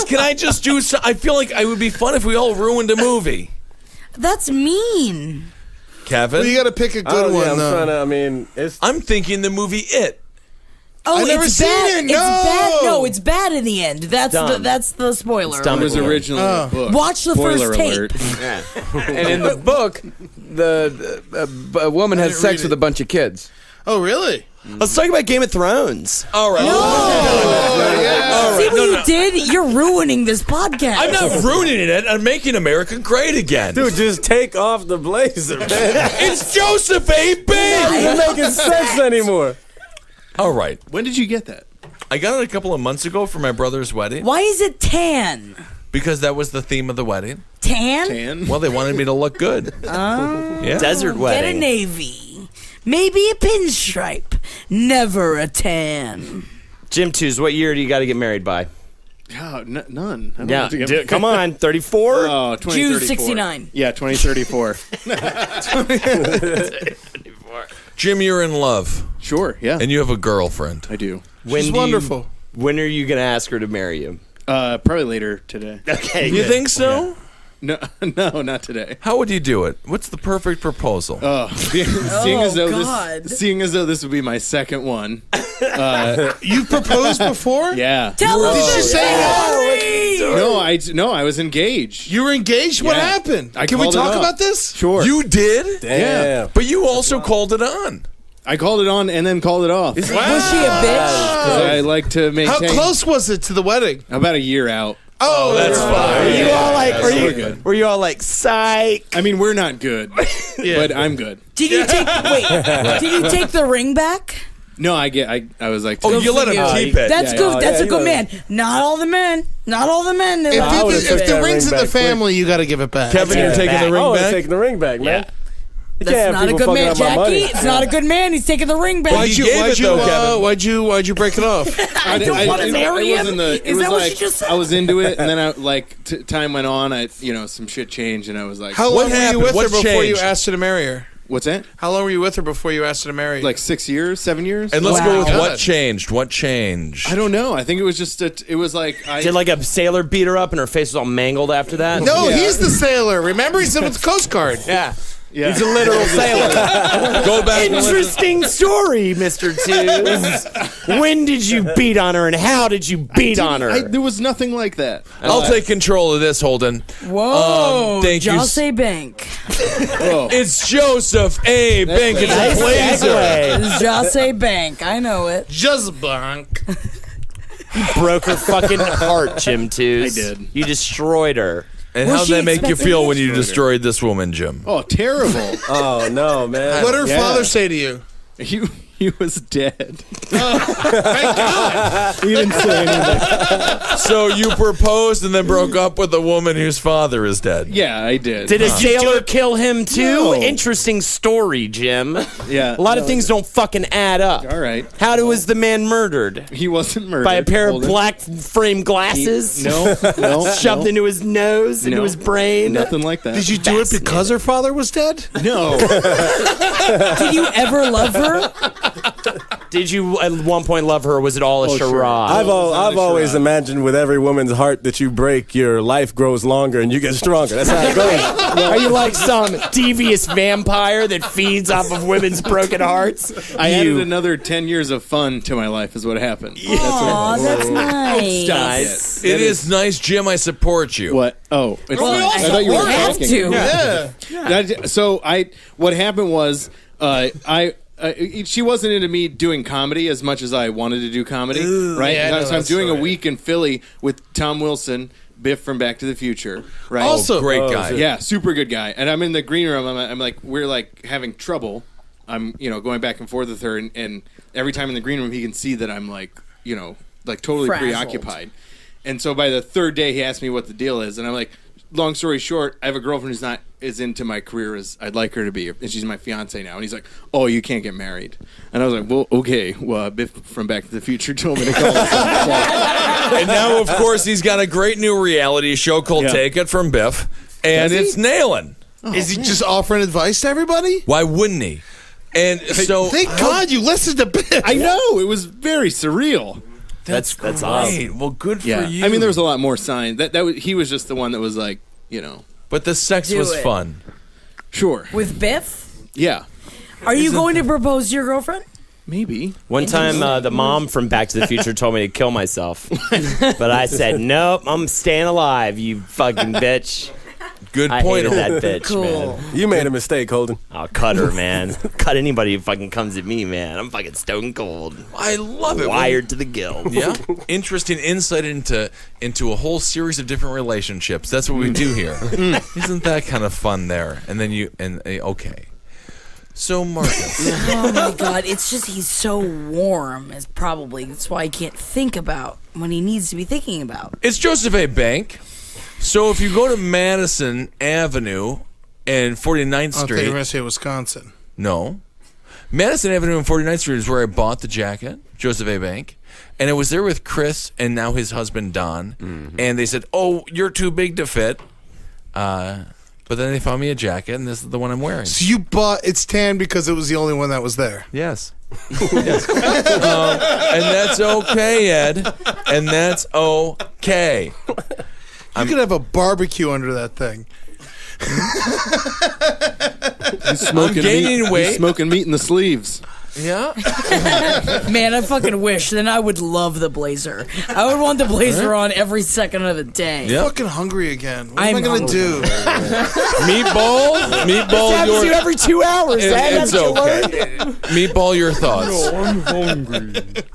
Can I just do so? I feel like it would be fun if we all ruined a movie.
That's mean.
Kevin?
Well, you got to pick a good one,
I'm
though.
trying to,
I'm thinking the movie It.
Oh,
I've never
it's
seen
bad.
it,
It's
no.
bad. No, it's bad in the end. That's
dumb.
the spoiler.
It's dumb.
It was originally a book.
Watch the
Spoiler
first tape.
alert.
And in the book, a woman has sex with a bunch of kids.
Oh, really?
Let's talk about Game of Thrones.
All right.
See what you did? You're ruining this podcast.
I'm not ruining it. I'm making America great again.
dude, just take off the blazer, man.
It's Joseph A.
It
Big.
ain't making sense anymore.
All right.
When did you get that?
I got it a couple of months ago for my brother's wedding
Why is it tan?
because that was the theme of the wedding.
Tan?
Tan?
Well, they wanted me to look good. Yeah.
Desert
Get a
wedding.
navy. Maybe a pinstripe. Never a tan.
Jim Twos, what year do you got to get married by?
Oh, none. I don't
Yeah,
have to get
come on, 34?
Oh, 2034.
Jews 69.
Yeah, 2034.
Jim, you're in love,
Sure, yeah.
and you have a girlfriend.
I do.
She's wonderful.
When are you going to ask her to marry you?
Probably later today.
Okay,
You think so?
No, not today.
How would you do it? What's the perfect proposal?
Seeing
God.
as though this would be my second one.
You proposed before?
Yeah.
Tell us
Did
the
you say
story.
No, I was engaged.
You were engaged? What
Yeah.
happened?
I
Can we
called it
talk
off.
about this?
Sure.
You did?
Damn.
But you also called it on.
I called it on and then called it off.
Was she a bitch?
'Cause I like to
How
maintain.
close was it to the wedding?
About a year out.
Oh,
That's fine.
Were you all like,
we're good.
were you all like, psych?
I mean, we're not good, but I'm good.
Did you take Did you take the ring back?
No, I was like,
Oh, you let him
you.
keep it.
That's
Yeah,
good.
yeah.
That's
Yeah,
a good
you
man. Not all the men. Not all the men. They like-
would've
If
took
the
that
ring's
ring
in the
back quick.
family, you got to give it back.
Kevin, you're taking the ring
Oh,
back?
I'm taking the ring back, man. You can't
That's
have
not a
people
good
fucking
man,
up my money.
Jackie. It's not a good man. He's taking the ring back.
Why'd you gave it though, Kevin?
Why'd you break it off?
I don't want to marry him.
It
Is
was
that what
like
you just said?
I was into it, and then time went on. Some shit changed, and I was like,
How
What
long were you
happened?
with her
What
before you
changed?
asked her to marry her?
What's that?
How long were you with her before you asked her to marry?
Like 6 years, 7 years?
And let's go with
Wow.
what changed. What changed?
I don't know. I think it was just it was like
Did like a sailor beat her up and her face was all mangled after that?
No,
Yeah.
he's the sailor. Remember, he's with the Coast Guard.
Yeah.
yeah.
He's a literal sailor.
Go back. and listen.
Interesting story, Mr. Twos. When did you beat on her and how did you beat on her?
There was nothing like that.
I'll take control of this, Holden.
Whoa.
thank you.
Jose Bank.
It's Joseph A. Bank. It's
Nice
a blazer.
segue.
It's Jose Bank. I know it.
Just bank.
You broke her fucking heart, Jim Toos.
I did.
You destroyed her.
And
Was
how'd
she
that make you
expecting
feel
it?
when you destroyed this woman, Jim?
Oh, terrible.
Oh no, man.
What did her
Yeah.
father say to you?
He was dead.
Thank God.
He didn't say anything.
So you proposed and then broke up with a woman whose father is dead.
Yeah, I did.
Did a jailer kill him too?
No.
Interesting story, Jim.
Yeah.
A lot of things don't fucking add up.
All right.
How was the man murdered?
He wasn't murdered.
By a pair of
Holden.
black frame glasses?
No.
Shoved into his nose, into
No.
his brain?
Nothing like that.
Did you do it because her father was dead?
No.
Did you ever love her?
Did you at one point love her, or was it all a charade?
sure.
I've always
charade.
imagined with every woman's heart that you break, your life grows longer and you get stronger. That's how it goes.
Are you like some devious vampire that feeds off of women's broken hearts?
I added another 10 years of fun to my life is what happened.
Aw, that's nice.
Nice.
It is nice, Jim. I support you.
What? Oh, it's,
Well,
I thought you were
have
talking.
to.
What happened was, she wasn't into me doing comedy as much as I wanted to do comedy, right?
yeah, I know
So I'm
that
doing a
story.
week in Philly with Tom Wilson, Biff from Back to the Future, right?
Also-
Great guy.
Yeah, super good guy. And I'm in the green room. I'm like, we're like having trouble. I'm, going back and forth with her, and every time in the green room, he can see that I'm like, like totally
Frazzled.
preoccupied. And so by the third day, he asked me what the deal is, and I'm like, long story short, I have a girlfriend who's not as into my career as I'd like her to be, and she's my fiance now. And he's like, "Oh, you can't get married." And I was like, "Well, okay." Well, Biff from Back to the Future told me to call.
And now, of course, he's got a great new reality show called
Yeah.
Take It from Biff, and it's nailing.
Is he just offering advice to everybody?
Why wouldn't he? And so,
Thank God you listened to Biff.
I know it was very surreal.
That's
great.
awesome.
Well, good for
Yeah,
you.
I mean, there was a lot more signs. He was just the one that was like,
but the sex
Do
was
it.
fun.
sure,
With Biff?
yeah,
Are you going to propose to your girlfriend?
maybe.
One time, the mom from Back to the Future told me to kill myself. But I said, nope, I'm staying alive, you fucking bitch.
Good
I
point.
hated that bitch,
Cool.
man.
You made a mistake, Holden.
I'll cut her, man. Cut anybody who fucking comes at me, man. I'm fucking stone cold.
I love it.
Wired to the gills.
Yeah, interesting insight into a whole series of different relationships. That's what we do here. Isn't that kind of fun there? And then okay. So Marcus,
Oh my God! It's just he's so warm. That's why I can't think about what he needs to be thinking about.
it's Joseph A. Bank. So if you go to Madison Avenue and 49th
I thought you were
Street,
going to say Wisconsin.
no, Madison Avenue and 49th Street is where I bought the jacket, Joseph A. Bank. And it was there with Chris and now his husband, Don. And they said, "Oh, you're too big to fit." But then they found me a jacket, and this is the one I'm wearing.
So you bought it's tan because it was the only one that was there.
Yes. Yes. And that's okay, Ed. And that's okay.
You could have a barbecue under that thing.
He's smoking
gaining
meat.
weight.
He's smoking meat in the sleeves.
Yeah.
Man, I fucking wish. Then I would love the blazer. I would want the blazer on every second of the day.
Yep.
I'm fucking hungry again. What am
I'm
I going to do?
Meatball,
This happens to you every 2 hours.
It's
That's what you
okay.
learned.
Meatball, your thoughts.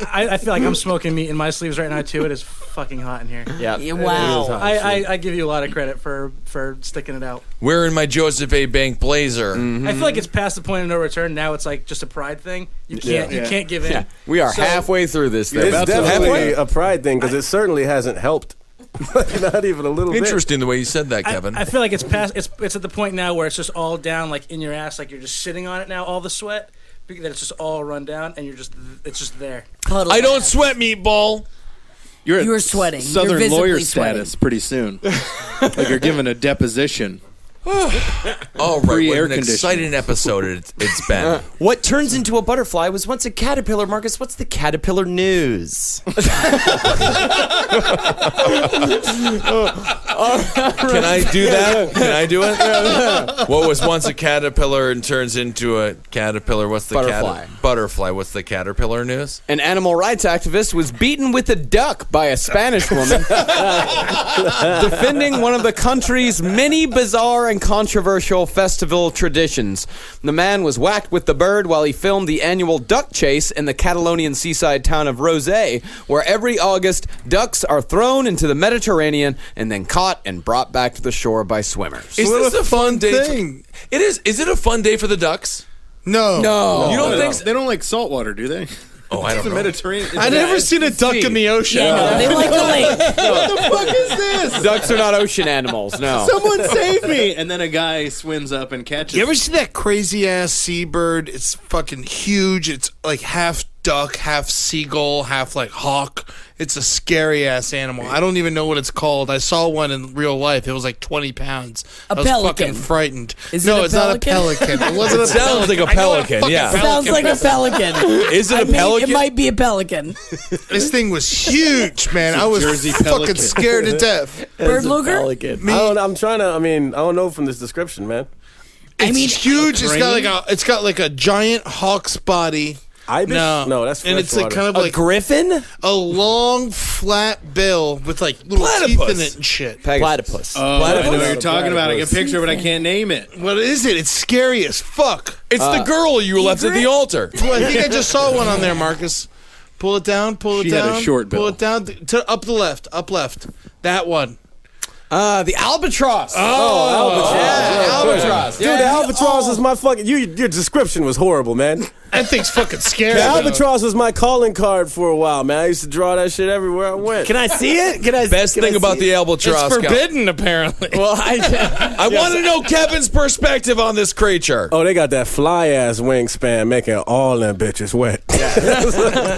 I feel like I'm smoking meat in my sleeves right now too. It is fucking hot in here.
Yeah.
Yeah, wow.
I give you a lot of credit for sticking it out.
Wearing my Joseph A. Bank blazer.
I feel like it's past the point of no return. Now it's like just a pride thing. You can't give in.
Yeah, we are
So-
halfway through this thing.
It's definitely a pride thing because it certainly hasn't helped. Not even a little bit.
Interesting the way you said that, Kevin.
I feel like it's past. It's at the point now where it's just all down, like in your ass, like you're just sitting on it now. All the sweat, that it's just all run down, and it's just there.
Puddle
I don't
ass.
sweat, Meatball.
You're
You were sweating. You're
Southern
visibly
lawyer
sweating.
status pretty soon. Like you're given a deposition.
All right,
Free
what
air
an
conditioning.
exciting episode it's been.
What turns into a butterfly was once a caterpillar, Marcus. What's the caterpillar news?
Can I do that? Can I do it? What was once a caterpillar and turns into a caterpillar? What's the
Butterfly.
Butterfly. What's the caterpillar news?
An animal rights activist was beaten with a duck by a Spanish woman defending one of the country's many bizarre and controversial festival traditions. The man was whacked with the bird while he filmed the annual duck chase in the Catalonian seaside town of Rosé, where every August, ducks are thrown into the Mediterranean and then caught and brought back to the shore by swimmers.
Is this a fun day?
thing.
It is. Is it a fun day for the ducks?
No.
You don't think so?
They don't like salt water, do they?
Oh, I don't know.
The Mediterranean.
I never seen a duck in the ocean.
Yeah, no, they like the lake.
What the fuck is this?
Ducks are not ocean animals, no.
Someone save me! And then a guy swims up and catches.
You ever see that crazy ass seabird? It's fucking huge. It's like half duck, half seagull, half like hawk. It's a scary ass animal. I don't even know what it's called. I saw one in real life. It was like 20 pounds. I was
pelican.
fucking frightened.
Is
no,
it a
it's not a pelican. It wasn't a
Sounds like a pelican. Yeah.
Sounds like a pelican.
Is it a pelican?
It might be a pelican.
This thing was huge, man. I was
Jersey
fucking
pelican.
scared to death.
Bird looker?
I don't know from this description, man.
It's huge. It's got like a giant hawk's body.
Ibis? No, that's
and it's like
freshwater.
kind of
A
like
griffin?
a long, flat bill with like little teeth in it and shit.
Platypus.
Oh, I know what you're talking about. I can picture it, but I can't name it.
What is it? It's scary as fuck.
It's the girl you left at the altar.
Well, I think I just saw one on there, Marcus. Pull it down. Pull it
She
down.
had a short
Pull
bill.
it down to up the left. Up left. That one.
The albatross.
Albatross.
Dude, the albatross is my fucking. Your description was horrible, man.
That thing's fucking scary.
The albatross was my calling card for a while, man. I used to draw that shit everywhere I went.
Can I see it?
Best thing about the albatross.
It's forbidden, apparently.
Well,
I want to know Kevin's perspective on this creature.
Oh, they got that fly ass wingspan making all them bitches wet.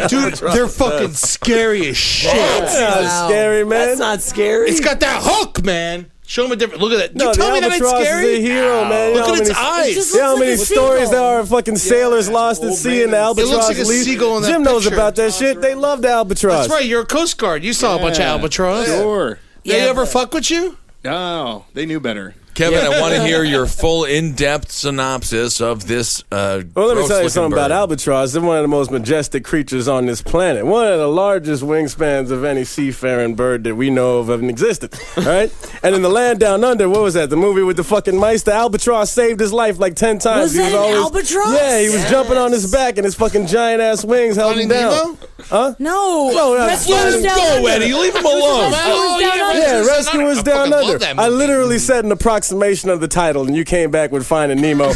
Dude, they're fucking scary as shit.
That's not scary, man.
that's not scary.
It's got that hook, man. Show them a different. Look at that.
No,
You
the
tell me that ain't
albatross
scary?
is a hero, man. You
Look
know
at
how
its
many-
eyes.
Just
You know how
looks
many
like a
stories
seagull.
there are of fucking sailors lost at sea and the albatross
looks like a
leave?
seagull in that
Jim knows
picture.
about that shit. They love the albatross.
That's right. You're a Coast Guard. You saw a bunch of albatross.
Sure.
They
Yeah,
ever
but-
fuck with you?
No, they knew better.
Kevin, I want to hear your full in-depth synopsis of this.
Well, let me tell you
gross-looking
something about
bird.
albatross. They're one of the most majestic creatures on this planet. One of the largest wingspans of any seafaring bird that we know of in existence. Right? And in The Land Down Under, what was that? The movie with the fucking mice? The albatross saved his life like 10 times.
Was that an albatross?
Yeah, he was jumping on his back and his fucking giant ass wings held him
Finding
down.
Nemo?
No. Rescue
Let
was
him
down
go,
under.
Eddie. Leave him alone.
Rescue was down under.
Yeah, Rescue was
I
Down
fucking love
Under.
that
I
movie.
literally said an approximation of the title, and you came back with Finding Nemo.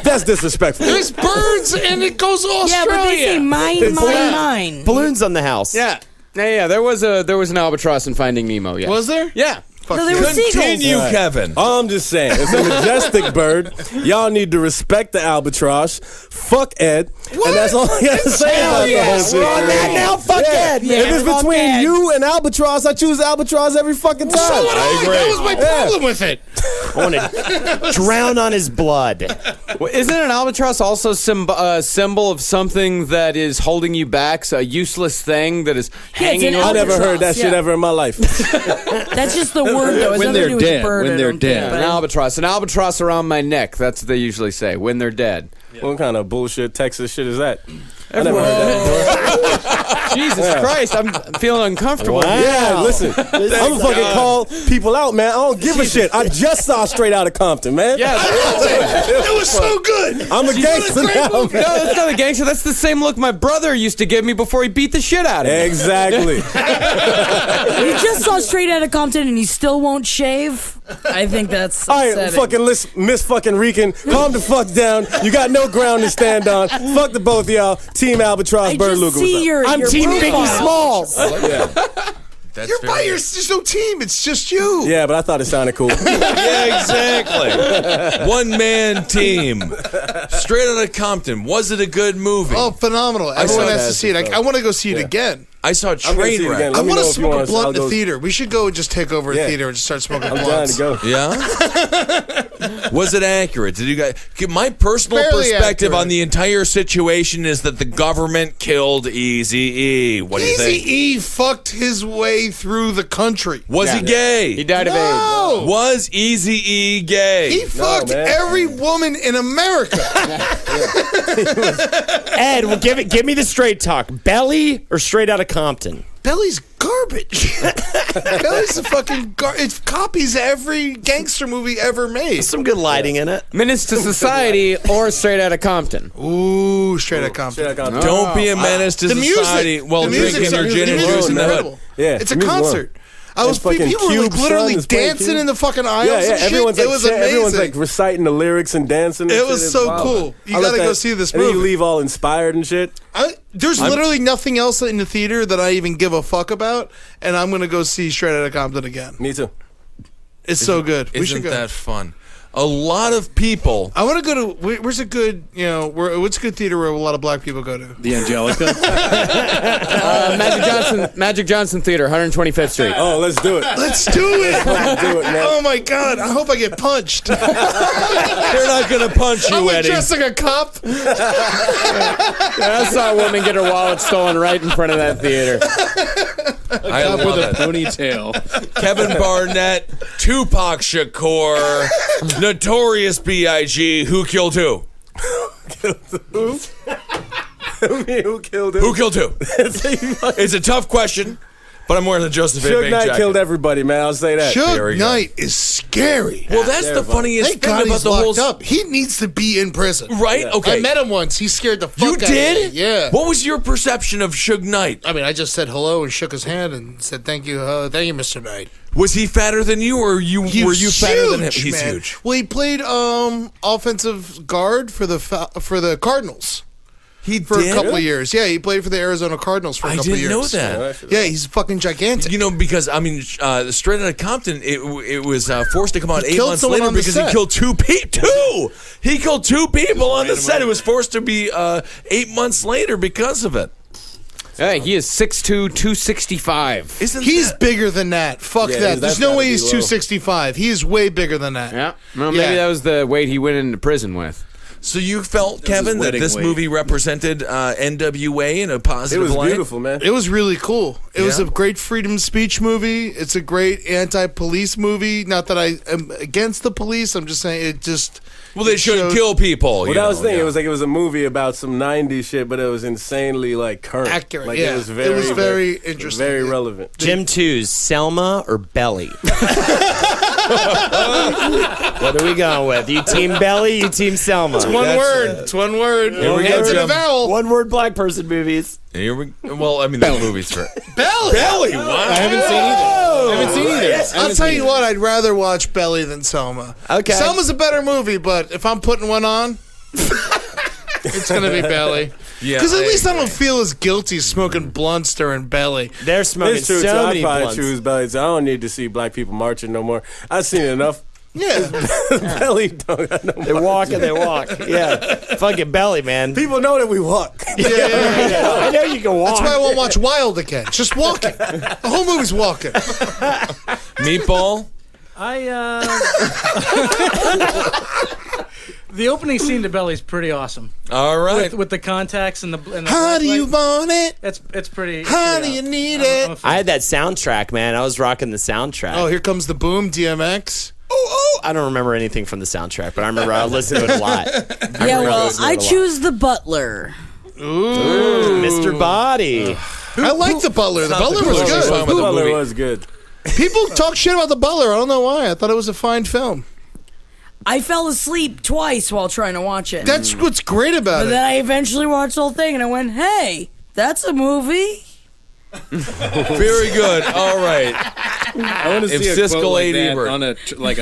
That's disrespectful.
There's birds and it goes to Australia.
Yeah, but they say mine.
balloons on the house.
Yeah. Yeah, there was an albatross in Finding Nemo, yeah.
Was there?
Yeah.
No, they were seagulls.
Continue,
Right.
Kevin.
I'm just saying, it's a majestic bird. Y'all need to respect the albatross. Fuck Ed. And that's all I got to say about the whole
We're on that
situation.
now. Fuck Ed.
If
man.
it's
Fuck
between
Ed.
you and albatross, I choose albatross every fucking time.
So would I. That was my
Yeah.
problem with it.
I want to drown on his blood.
Well, isn't an albatross also a symbol of something that is holding you back? So a useless thing that is hanging
an
I
on.
never heard that
albatross,
shit
yeah.
ever in my life.
That's just the word, though. It's
When
nothing to
they're
do with the
dead.
bird,
When
I
they're
don't think,
dead.
but-
An albatross around my neck. That's what they usually say when they're dead.
What kind of bullshit Texas shit is that? I never heard that before.
Jesus Christ, I'm feeling uncomfortable.
Yeah, listen, I'm gonna fucking call people out, man. I don't give a shit. I just saw Straight Outta Compton, man.
Yeah,
It was so good.
I'm a gangster now,
no,
man.
that's not a gangster. That's the same look my brother used to give me before he beat the shit out of me.
Exactly.
You just saw Straight Outta Compton and you still won't shave? I think that's
All right,
upsetting.
fucking Miss fucking Rican, calm the fuck down. You got no ground to stand on. Fuck the both of y'all. Team Albatross,
I
Bird
just
Luger.
see your
I'm
your
Team
profile.
Biggie Smalls.
That's
You're by
very-
there's no team. It's just you.
Yeah, but I thought it sounded cool.
Yeah, exactly. One-man team. Straight Outta Compton. Was it a good movie?
Oh, phenomenal.
saw
Everyone has
that
to see it. I want to go see it again.
I saw
I'm gonna see it
Trainwreck.
again.
I
Let me
want
know
to
if you
smoke a
want us-
blunt
I'll
in the
go-
theater. We should go and just take over a
Yeah.
theater and just start smoking
I'm down
blunts.
to go.
Yeah? Was it accurate? Did you guys? My personal
Fairly
perspective
accurate.
on the entire situation is that the government killed Eazy-E. What do you think?
Eazy-E fucked his way through the country.
Was he gay?
He died of AIDS.
No!
Was Eazy-E gay?
He fucked
man.
every woman in America.
Ed, well, give me the straight talk. Belly or Straight Outta Compton?
Belly's garbage. garbage. Belly's a fucking it copies every gangster movie ever made.
Some good lighting in it.
Menace to Society or Straight Outta Compton?
Ooh, Straight Outta Compton.
Don't be a menace to society while drinking your gin and juice in the hood.
Yeah,
it's a concert. People were like literally dancing in the fucking aisles.
Yeah,
and
everyone's
shit.
like,
it was amazing.
everyone's like reciting the lyrics and dancing. And
it
shit.
was
It's
so
wild.
cool. You
I love
gotta go
that.
see this
And
movie.
then you leave all inspired and shit.
There's literally nothing else in the theater that I even give a fuck about, and I'm gonna go see Straight Outta Compton again.
Me too.
It's so good. We
Isn't
should go.
that fun? A lot of people.
I want to go to. Where's a good? What's a good theater where a lot of black people go to?
The Angelica.
Magic Johnson Theater, 125th Street.
Oh, let's do it.
Let's do it.
Do it, man.
Oh my god! I hope I get punched.
They're not gonna punch you,
I'm like
Eddie.
dressed like a cop.
I saw a woman get her wallet stolen right in front of that theater.
I
Up with
love
a
it.
ponytail.
Kevin Barnett, Tupac Shakur, Notorious B.I.G. Who killed who?
Who killed him?
Who killed who? It's a tough question, but I'm wearing the Joseph A.
Suge
Bank
Knight
jacket.
killed everybody, man. I'll say that.
Very
Suge
good.
Knight is scary.
Well, that's the funniest
Thank
thing
God
about
he's
the whole.
locked up. He needs to be in prison.
Right? Okay.
I met him once. He scared the fuck
You
out of
did?
me. Yeah.
What was your perception of Suge Knight?
I mean, I just said hello and shook his hand and said thank you, Mr. Knight.
Was he fatter than you, or were you fatter than him? He's
man.
huge.
Well, he played offensive guard for the Cardinals.
He
For
did?
a couple of years. Yeah, he played for the Arizona Cardinals for a
I
couple of
didn't
years.
know that.
Yeah, he's fucking gigantic.
You know, because I mean, Straight Outta Compton, it was forced to come out
He
8
killed
months
someone
later
on the
because he
set.
killed two people. He killed two people on the set. It was forced to be 8 months later because of it.
Hey, he is 6'2", 265.
He's bigger than that. Fuck
Yeah,
that. There's
that's
no
gotta
way
be
he's
low.
265. He is way bigger than that.
Yeah. Well, maybe that was the weight he went into prison with.
So you felt, Kevin, that
wedding
this
weight.
movie represented NWA in a positive
It was
light?
beautiful, man.
It was really cool. It was
Yeah.
a great freedom speech movie. It's a great anti-police movie. Not that I am against the police. I'm just saying it just.
Well, they
it
shouldn't
showed-
kill people.
Well,
you
that was the
know,
thing.
yeah.
It was like it was a movie about some '90s shit, but it was insanely like current,
Accurate,
Like,
yeah.
it was very
interesting.
very
Yeah.
relevant.
Jim 2's Selma or Belly? What are we going with? You team Belly, you team Selma.
It's one word. It's one word.
Here we go,
Ends in a
Jim.
vowel.
One word black person movies.
Well, I mean, the movies for
Belly.
Wow.
I haven't seen either. I haven't seen either.
I'll tell you what. I'd rather watch Belly than Selma.
Okay.
Selma's a better movie, but if I'm putting one on, it's gonna be Belly.
Yeah,
Because at least I don't feel as guilty smoking blunts during Belly.
They're smoking
It's true.
so
I'd
many
probably
blunts.
choose Belly. So I don't need to see black people marching no more. I've seen it enough.
Yeah.
Belly don't got no
They
marching.
walk and they walk. Yeah. Fucking Belly, man.
People know that we walk.
I know you can walk.
That's why I won't watch Wild again. It's just walking. The whole movie's walking.
Meatball.
The opening scene to Belly's pretty awesome.
All right.
With the contacts and the
How
black
do you
light.
want it?
It's pretty.
How
pretty
do you
awesome.
need
I'm a
it?
fan.
I had that soundtrack, man. I was rocking the soundtrack.
Oh, here comes the boom, DMX.
I don't remember anything from the soundtrack, but I remember I listened to it a lot.
Yeah, well, I choose the butler.
Ooh, Mr. Body.
I like the Butler. The Butler was
Butler was fine
good.
with the
Butler
movie.
was good.
People talk shit about the Butler. I don't know why. I thought it was a fine film.
I fell asleep twice while trying to watch it.
That's what's great about
But
it.
then I eventually watched the whole thing and I went, hey, that's a movie.
Very good. All right.
I want to
If
see a
Siskel
quote like
ate
that
Ebert.
on a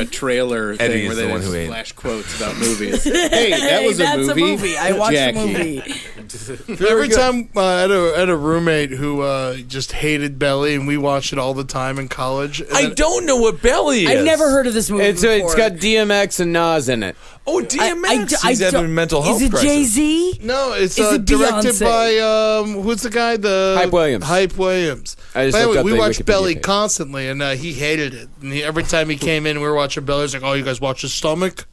trailer
Eddie
thing
is
where
the
they
one
just
who ate.
flash quotes about movies. Hey, that was
that's
a movie.
I watched
Jackie.
the movie.
Every time I had a roommate who just hated Belly, and we watched it all the time in college. And
I
then-
don't know what Belly is.
I've never heard of this movie
It's
before.
got DMX and Nas in it.
Oh, DMX. He's having a mental health
Is it
crisis.
Jay-Z?
No, it's
Is it
directed
Beyonce?
by who's the guy? The
Hype Williams.
Hype Williams.
I just
By the
looked
way,
up
we
the
watched
Wikipedia
Belly
page.
constantly, and he hated it. And every time he came in, we were watching Belly. He's like, "Oh, you guys watch his stomach?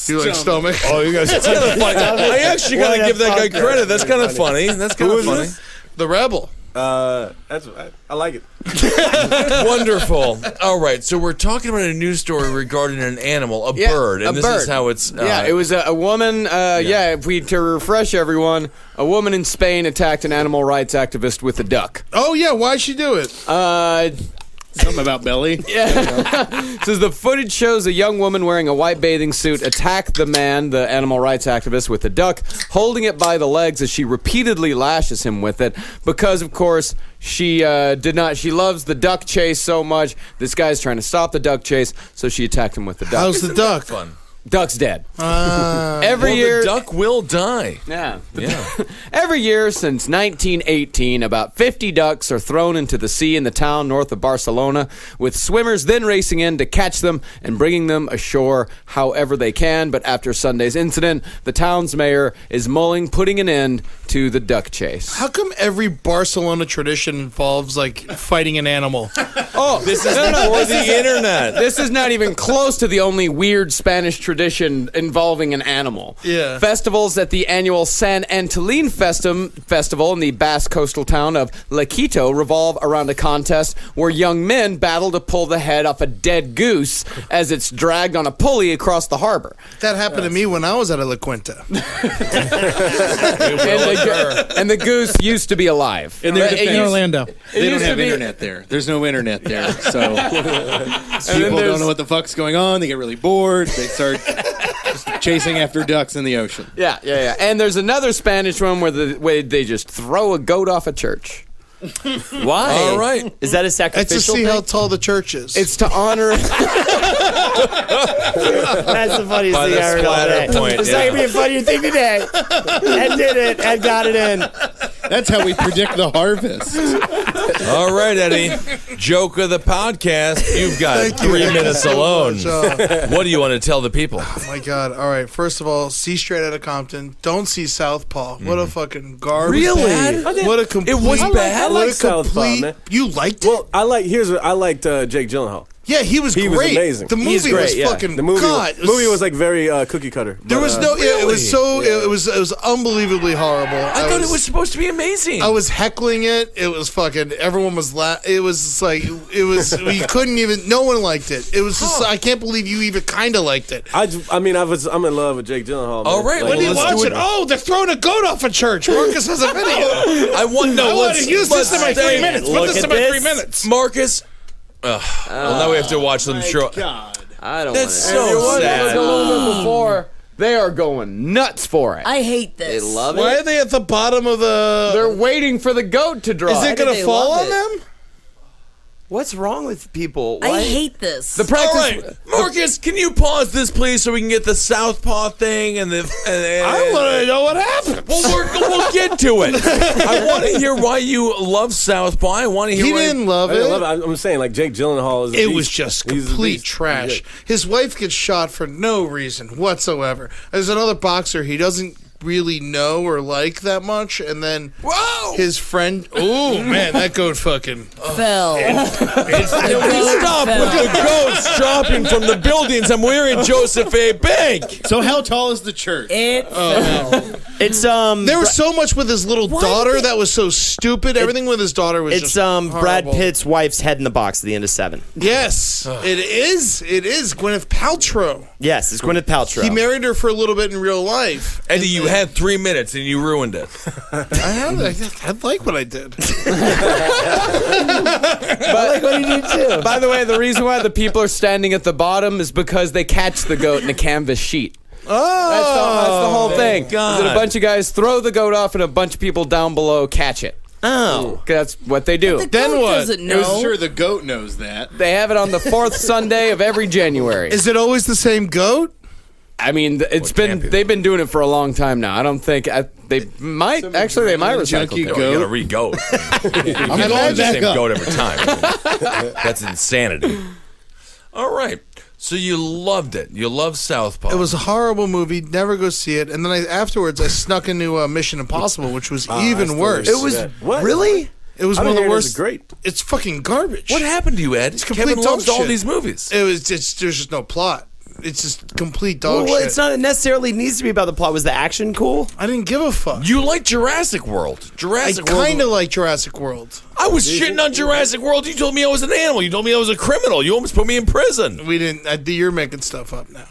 You like stomach?
Oh, you guys. I actually got to give that guy credit. That's kind of funny. That's kind of funny.
The Rebel.
I like it.
Wonderful. All right, so we're talking about a news story regarding an animal, a bird, and this is how it's.
It was a woman. If we to refresh everyone, a woman in Spain attacked an animal rights activist with a duck.
Oh yeah, why'd she do it?
Something about belly.
Yeah. Says the footage shows a young woman wearing a white bathing suit attack the man, the animal rights activist, with a duck, holding it by the legs as she repeatedly lashes him with it because, of course, she did not. She loves the duck chase so much. This guy's trying to stop the duck chase, so she attacked him with the duck.
How's the duck?
Fun.
Duck's dead. Every year,
the duck will die.
Yeah. Every year since 1918, about 50 ducks are thrown into the sea in the town north of Barcelona, with swimmers then racing in to catch them and bringing them ashore however they can. But after Sunday's incident, the town's mayor is mulling putting an end to the duck chase.
How come every Barcelona tradition involves like fighting an animal?
Oh,
This is before the internet.
This is not even close to the only weird Spanish tradition involving an animal.
Yeah.
Festivals at the annual San Antolín Festival in the Basque coastal town of Lequito revolve around a contest where young men battle to pull the head off a dead goose as it's dragged on a pulley across the harbor.
That happened to me when I was at La Quinta.
And the goose used to be alive.
In Orlando.
They don't have internet there. There's no internet there, so people don't know what the fuck's going on. They get really bored. They start just chasing after ducks in the ocean.
Yeah. And there's another Spanish one where they just throw a goat off a church.
Why?
All right.
Is that a sacrificial
It's to see
thing?
how tall the church is.
It's to honor.
That's the funniest
By
thing
the
I heard all
splatter
day.
point,
It's
yeah.
not going to be a funnier thing today. Ed did it. Ed got it in.
That's how we predict the harvest.
All right, Eddie. Joke of the podcast. You've got
Thank you.
3
Thank you
minutes
so
alone.
much.
What do you want to tell the people?
Oh my God. All right. First of all, see Straight Outta Compton. Don't see Southpaw. What a fucking garbage.
Really?
What a complete.
It was bad?
I like
What a
Southpaw,
complete.
man.
You liked it?
Well, I liked Jake Gyllenhaal.
Yeah, he was
He
great.
was amazing.
The movie was fucking.
The movie,
God,
movie was like very cookie cutter.
There was no. Yeah, it was so. It was unbelievably horrible.
I thought it was supposed to be amazing.
I was heckling it. It was fucking. Everyone was It was like. It was. We couldn't even. No one liked it. It was just. I can't believe you even kind of liked it.
I'm in love with Jake Gyllenhaal.
All right,
When
well,
do you
let's
watch
do
it? Oh, they're throwing a goat off a church. Marcus has a video.
I want
to use this in my 3 minutes. Put
Look
this
at
in my 3
this.
minutes.
Marcus. Well, now we have to watch them show.
I don't.
That's
want
so
it.
sad.
A little bit before, they are going nuts for it.
I hate
They
this.
love
Why
it.
are they at the bottom of the?
They're waiting for the goat to draw.
Is it
do
going
they
to fall
love
on
it?
them?
What's wrong with people?
I
Why?
hate this.
The practice.
All right, Marcus, can you pause this, please, so we can get the Southpaw thing and the.
I want to know what happened.
Well, we'll get to it. I want to hear why you love Southpaw. I want to hear.
He
why
didn't love
I
it.
love it. I'm saying like Jake Gyllenhaal is.
It was just
He's a
complete
beast.
trash. His wife gets shot for no reason whatsoever. There's another boxer he doesn't really know or like that much, and then his friend. Oh man, that goat fucking.
Fell.
Stop with the goats dropping from the buildings. I'm wearing Joseph A. Bank.
So how tall is the church?
It fell.
It's
There was so much with his little daughter that was so stupid. Everything with his daughter was
It's
just
Brad
horrible.
Pitt's wife's head in the box at the end of 7.
Yes, it is. It is Gwyneth Paltrow.
Yes, it's Gwyneth Paltrow.
He married her for a little bit in real life.
Eddie, you had 3 minutes and you ruined it.
I like what I did.
I like what he did too.
By the way, the reason why the people are standing at the bottom is because they catch the goat in a canvas sheet. That's the whole thing.
God.
That a bunch of guys throw the goat off and a bunch of people down below catch it.
Oh.
That's what they do.
The
Then
goat
what?
doesn't know.
I'm sure the goat knows that.
They have it on the 4th Sunday of every January.
Is it always the same goat?
I mean, they've been doing it for a long time now. I don't think they might recycle
junkie
it.
goat.
You gotta re-goat.
I'm
You
going
the
back
same
up.
goat every time. That's insanity. All right. So you loved it. You love Southpaw.
It was a horrible movie. Never go see it. And then afterwards, I snuck into Mission Impossible, which was even worse.
It was
What?
really.
It was
I
one of the
hear this
worst.
is great.
It's fucking garbage.
What happened to you, Ed?
complete
Kevin
dog
loves all
shit.
these movies.
It was just there's just no plot. It's just complete dog
Well,
shit.
it's not necessarily needs to be about the plot. Was the action cool?
I didn't give a fuck.
You like Jurassic World.
I
Jurassic World.
kind of like Jurassic World.
I was shitting on Jurassic World. You told me I was an animal. You told me I was a criminal. You almost put me in prison.
We didn't. You're making stuff up now.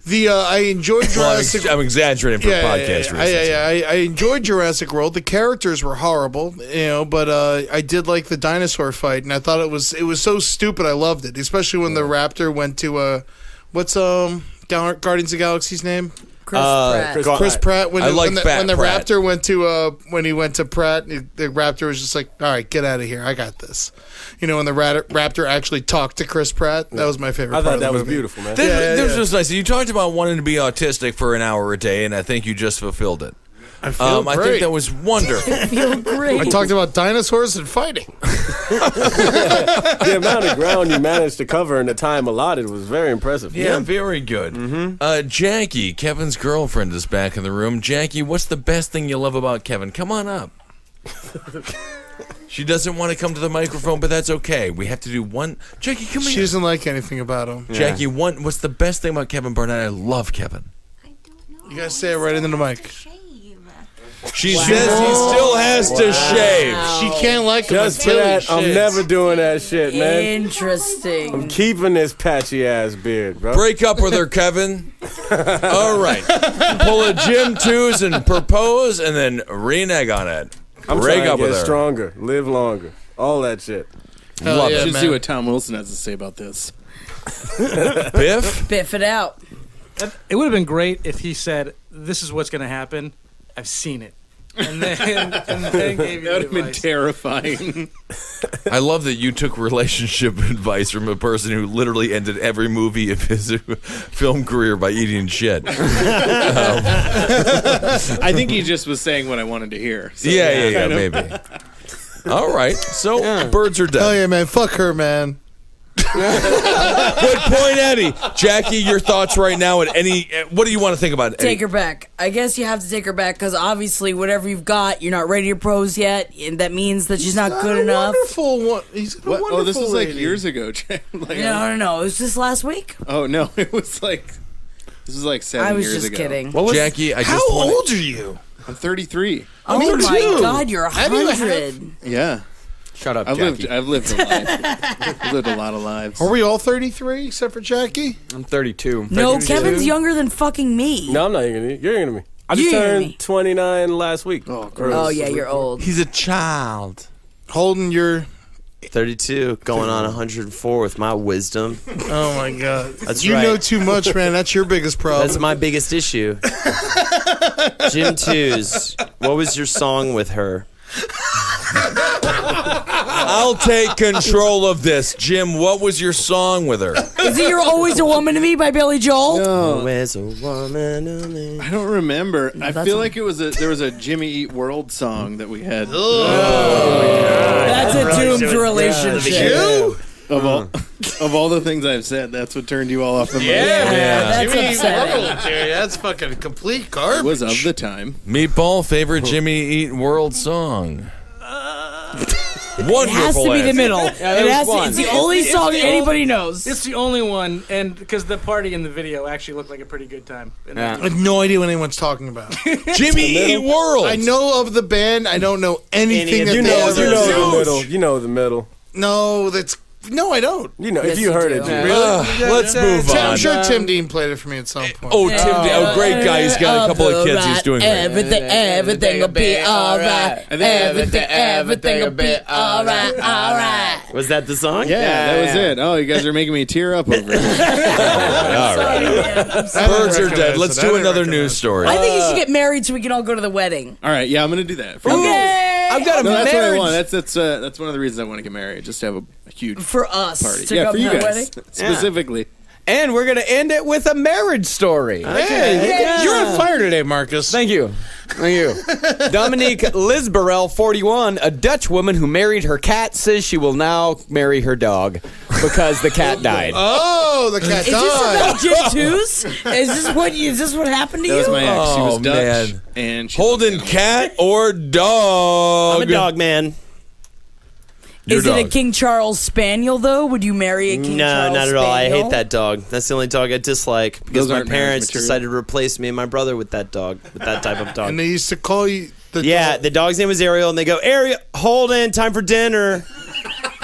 I enjoyed Jurassic.
I'm exaggerating for podcast reasons.
I enjoyed Jurassic World. The characters were horrible, but I did like the dinosaur fight, and I thought it was so stupid. I loved it, especially when the raptor went to what's Guardians of the Galaxy's name? Chris Pratt. When the
Pratt.
raptor went to when he went to Pratt, the raptor was just like, "All right, get out of here. I got this." When the raptor actually talked to Chris Pratt, that was my favorite.
I
part
thought
of the
that was
movie.
beautiful, man.
That was just nice. You talked about wanting to be autistic for an hour a day, and I think you just fulfilled it.
I feel
I
great.
think that was wonderful.
Feel great.
I talked about dinosaurs and fighting.
The amount of ground you managed to cover in the time allotted was very impressive.
Yeah, very good. Jackie, Kevin's girlfriend, is back in the room. Jackie, what's the best thing you love about Kevin? Come on up. She doesn't want to come to the microphone, but that's okay. We have to do one. Jackie, come
She
here.
doesn't like anything about him.
Jackie, what's the best thing about Kevin Barnett? I love Kevin.
You gotta say it right into the mic.
She says he still has to shave.
She can't like him
Just for
until he
that, I'm
shits.
never doing that shit, man.
Interesting.
I'm keeping this patchy ass beard, bro.
Break up with her, Kevin. All right. Pull a Jim Twos and propose, and then renege on it.
I'm
Break
trying
up
to
with
get
her.
stronger, live longer, all that shit.
Hell yeah,
Just
man.
see what Tom Wilson has to say about this.
Biff?
Biff it out.
It would have been great if he said, "This is what's going to happen. I've seen it," and then gave you
That would
the
have been
advice.
terrifying.
I love that you took relationship advice from a person who literally ended every movie of his film career by eating shit.
I think he just was saying what I wanted to hear. So,
Yeah, maybe. All right. So, birds are dead.
Hell yeah, man. Fuck her, man.
Good point, Eddie. Jackie, your thoughts right now at what do you want to think about Eddie?
Take her back. I guess you have to take her back because obviously whatever you've got, you're not ready to pros yet, and that means that she's not good enough.
Wonderful one. He's a wonderful
Oh, this was like
lady.
years ago. Like,
No. It was just last week.
Oh no, it was like this was like 7
I was
years
just
ago.
kidding.
Jackie, I just
How
want
old are you?
I'm 33.
Oh
Me
my
too.
God, you're
Have you
100.
Yeah,
Shut up,
I've
Jackie.
lived a life. I've lived a lot of lives.
Are we all 33 except for Jackie?
I'm 32.
No, Kevin's younger than fucking me.
No, I'm not younger than you. You're younger than me. I just
You're younger than me.
turned 29 last week.
Oh yeah, you're old.
He's a child.
Holden, you're.
32, going on 104 with my wisdom.
Oh my God.
That's
you
right.
know too much, man. That's your biggest problem.
That's my biggest issue. Jim Twos, what was your song with her?
I'll take control of this. Jim, what was your song with her?
Is it "You're Always a Woman to Me" by Billy Joel?
Always a woman to me.
I don't remember. I
That's
feel
a-
like there was a Jimmy Eat World song that we had.
That's a doomed relationship.
Of all the things I've said, that's what turned you all off the boat.
That's
Jimmy
upsetting.
World, dude. That's fucking complete
It
garbage.
was of the time.
Meatball, favorite Jimmy Eat World song?
It
Wonderful
has to be the
answer.
middle. It's the only song anybody knows.
It's the only one, and because the party in the video actually looked like a pretty good time. And
I have no idea what anyone's talking about.
Jimmy Eat World.
I know of the band. I don't know anything that
You
they
know,
ever
you know
do.
the middle. You know the middle.
No, that's. No, I don't.
You know,
Yes,
if you
you
heard
do.
it, Jim.
Let's move
I'm
on.
sure Tim Dean played it for me at some point.
Oh, Tim, great guy. He's got a couple of kids. He's doing great.
Everything will be alright. Everything will be alright.
Was that the song?
Yeah, that was it. Oh, you guys are making me tear up over it.
All right. Birds are dead. Let's do another news story.
I think you should get married so we can all go to the wedding.
All right, yeah, I'm gonna do that.
Okay.
I've got a
No, that's what I
marriage.
want. That's one of the reasons I want to get married. Just to have a huge
For us
party.
to
Yeah,
come
for you
to the
guys
wedding.
specifically.
And we're going to end it with a marriage story.
Hey, you're on fire today, Marcus.
Thank you. Thank you. Dominique Lisbarel, 41, a Dutch woman who married her cat, says she will now marry her dog because the cat died.
Oh, the cat
Is this
died.
about Jim Twos? Is this what happened to
That
you?
was my ex. She was
Oh,
Dutch,
man.
and she
Holden, cat or dog?
I'm a dog man.
Is it a King Charles Spaniel, though? Would you marry a King Charles Spaniel?
No, not at all. I hate that dog. That's the only dog I dislike because
Those
my
aren't marriage
parents
material.
decided to replace me and my brother with that dog, with that type of dog.
And they used to call you.
The dog's name was Ariel, and they go, Ariel, Holden, time for dinner.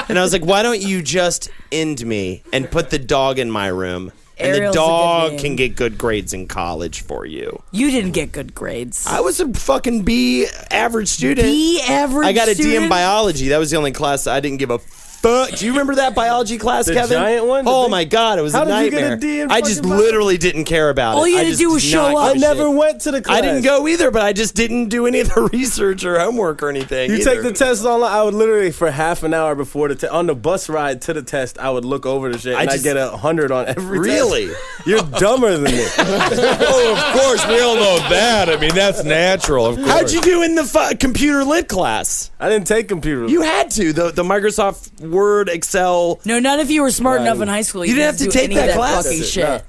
And I was like, why don't you just end me and put the dog in my room? And
Ariel's
the
a good
dog
name.
can get good grades in college for you.
You didn't get good grades.
I was a fucking B average student.
B average
I got a D in
student?
biology. That was the only class I didn't give a fuck. Do you remember that biology class,
The
Kevin?
giant one?
Oh my god, it was
How
a
did you
nightmare.
get a D in
I just
fucking biology?
literally didn't care about it.
All you
I
had to
just
do was
did
show
not
up.
I
give a
never
shit.
went to the class.
I didn't go either, but I just didn't do any of the research or homework or anything.
You
either.
take the test online. I would literally for half an hour before the test, on the bus ride to the test, I would look over the shit and I get 100 on every
Really?
test. You're dumber than me.
Oh, of course, we all know that. I mean, that's natural. Of course.
How'd you do in the computer lit class?
I didn't take computer.
You had to. The Microsoft Word, Excel.
No, not if you were smart enough in high school.
You didn't have to
do
take
any
that
of
class.
fucking shit.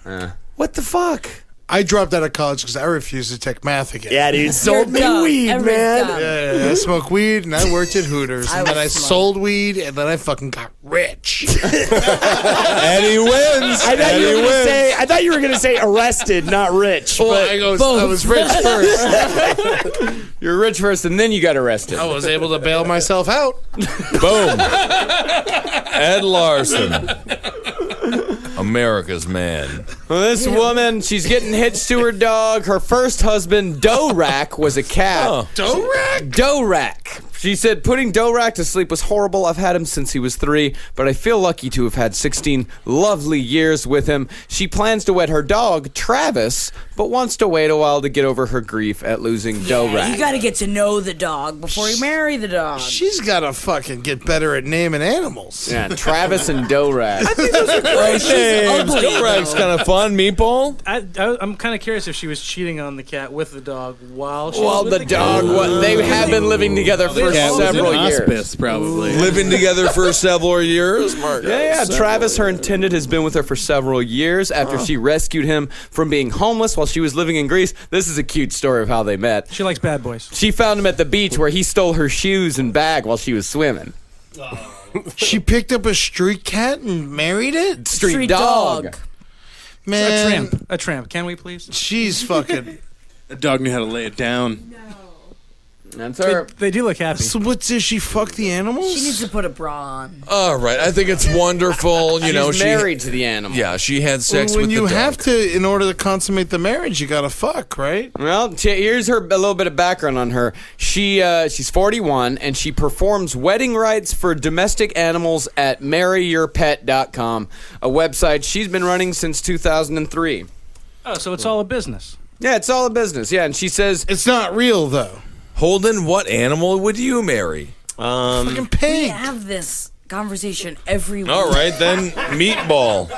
What the fuck?
I dropped out of college because I refused to take math again.
Yeah, dude, sold me
dumb.
weed,
Everyone's
man.
dumb.
Yeah, I smoked weed and I worked at Hooters. And then I
was smart.
sold weed and then I fucking got rich.
And he wins.
I thought you were gonna say arrested, not rich.
Well,
But
I was rich first.
You're rich first, and then you got arrested.
I was able to bail myself out.
Boom. Ed Larson. America's man.
Well, this woman, she's getting hitched to her dog. Her first husband, Dorak, was a cat.
Oh.
Dorak. She said, putting Dorak to sleep was horrible. I've had him since he was 3, but I feel lucky to have had 16 lovely years with him. She plans to wed her dog, Travis, but wants to wait a while to get over her grief at losing Dorak.
You got to get to know the dog before you marry the dog.
She's got to fucking get better at naming animals.
Yeah, Travis and Dorak.
Great names.
ugly,
Dorak's
though.
kind of fun. Meatball?
I'm kind of curious if she was cheating on the cat with the dog while she
Well,
was with
the dog, they have been living together for
Cat was in
several years.
hospice, probably.
Living together for several years, Marcus.
Yeah. Travis, her intended, has been with her for several years after she rescued him from being homeless while she was living in Greece. This is a cute story of how they met.
She likes bad boys.
She found him at the beach where he stole her shoes and bag while she was swimming.
She picked up a street cat and married it?
Street dog.
Man,
A tramp. Can we please?
she's fucking...
The dog knew how to lay it down.
That's her.
They do look happy.
So what, does she fuck the animals?
She needs to put a bra on.
All right. I think it's wonderful. You know,
She's married to the animal.
Yeah, she had sex
when
with
you
the dog.
have to, in order to consummate the marriage, you gotta fuck, right?
Well, here's a little bit of background on her. She's 41, and she performs wedding rites for domestic animals at marryyourpet.com, a website she's been running since 2003.
Oh, so it's all a business.
Yeah, it's all a business. Yeah, and she says
It's not real, though.
Holden, what animal would you marry?
Fucking
We
pig.
have this conversation every week.
All right, then meatball.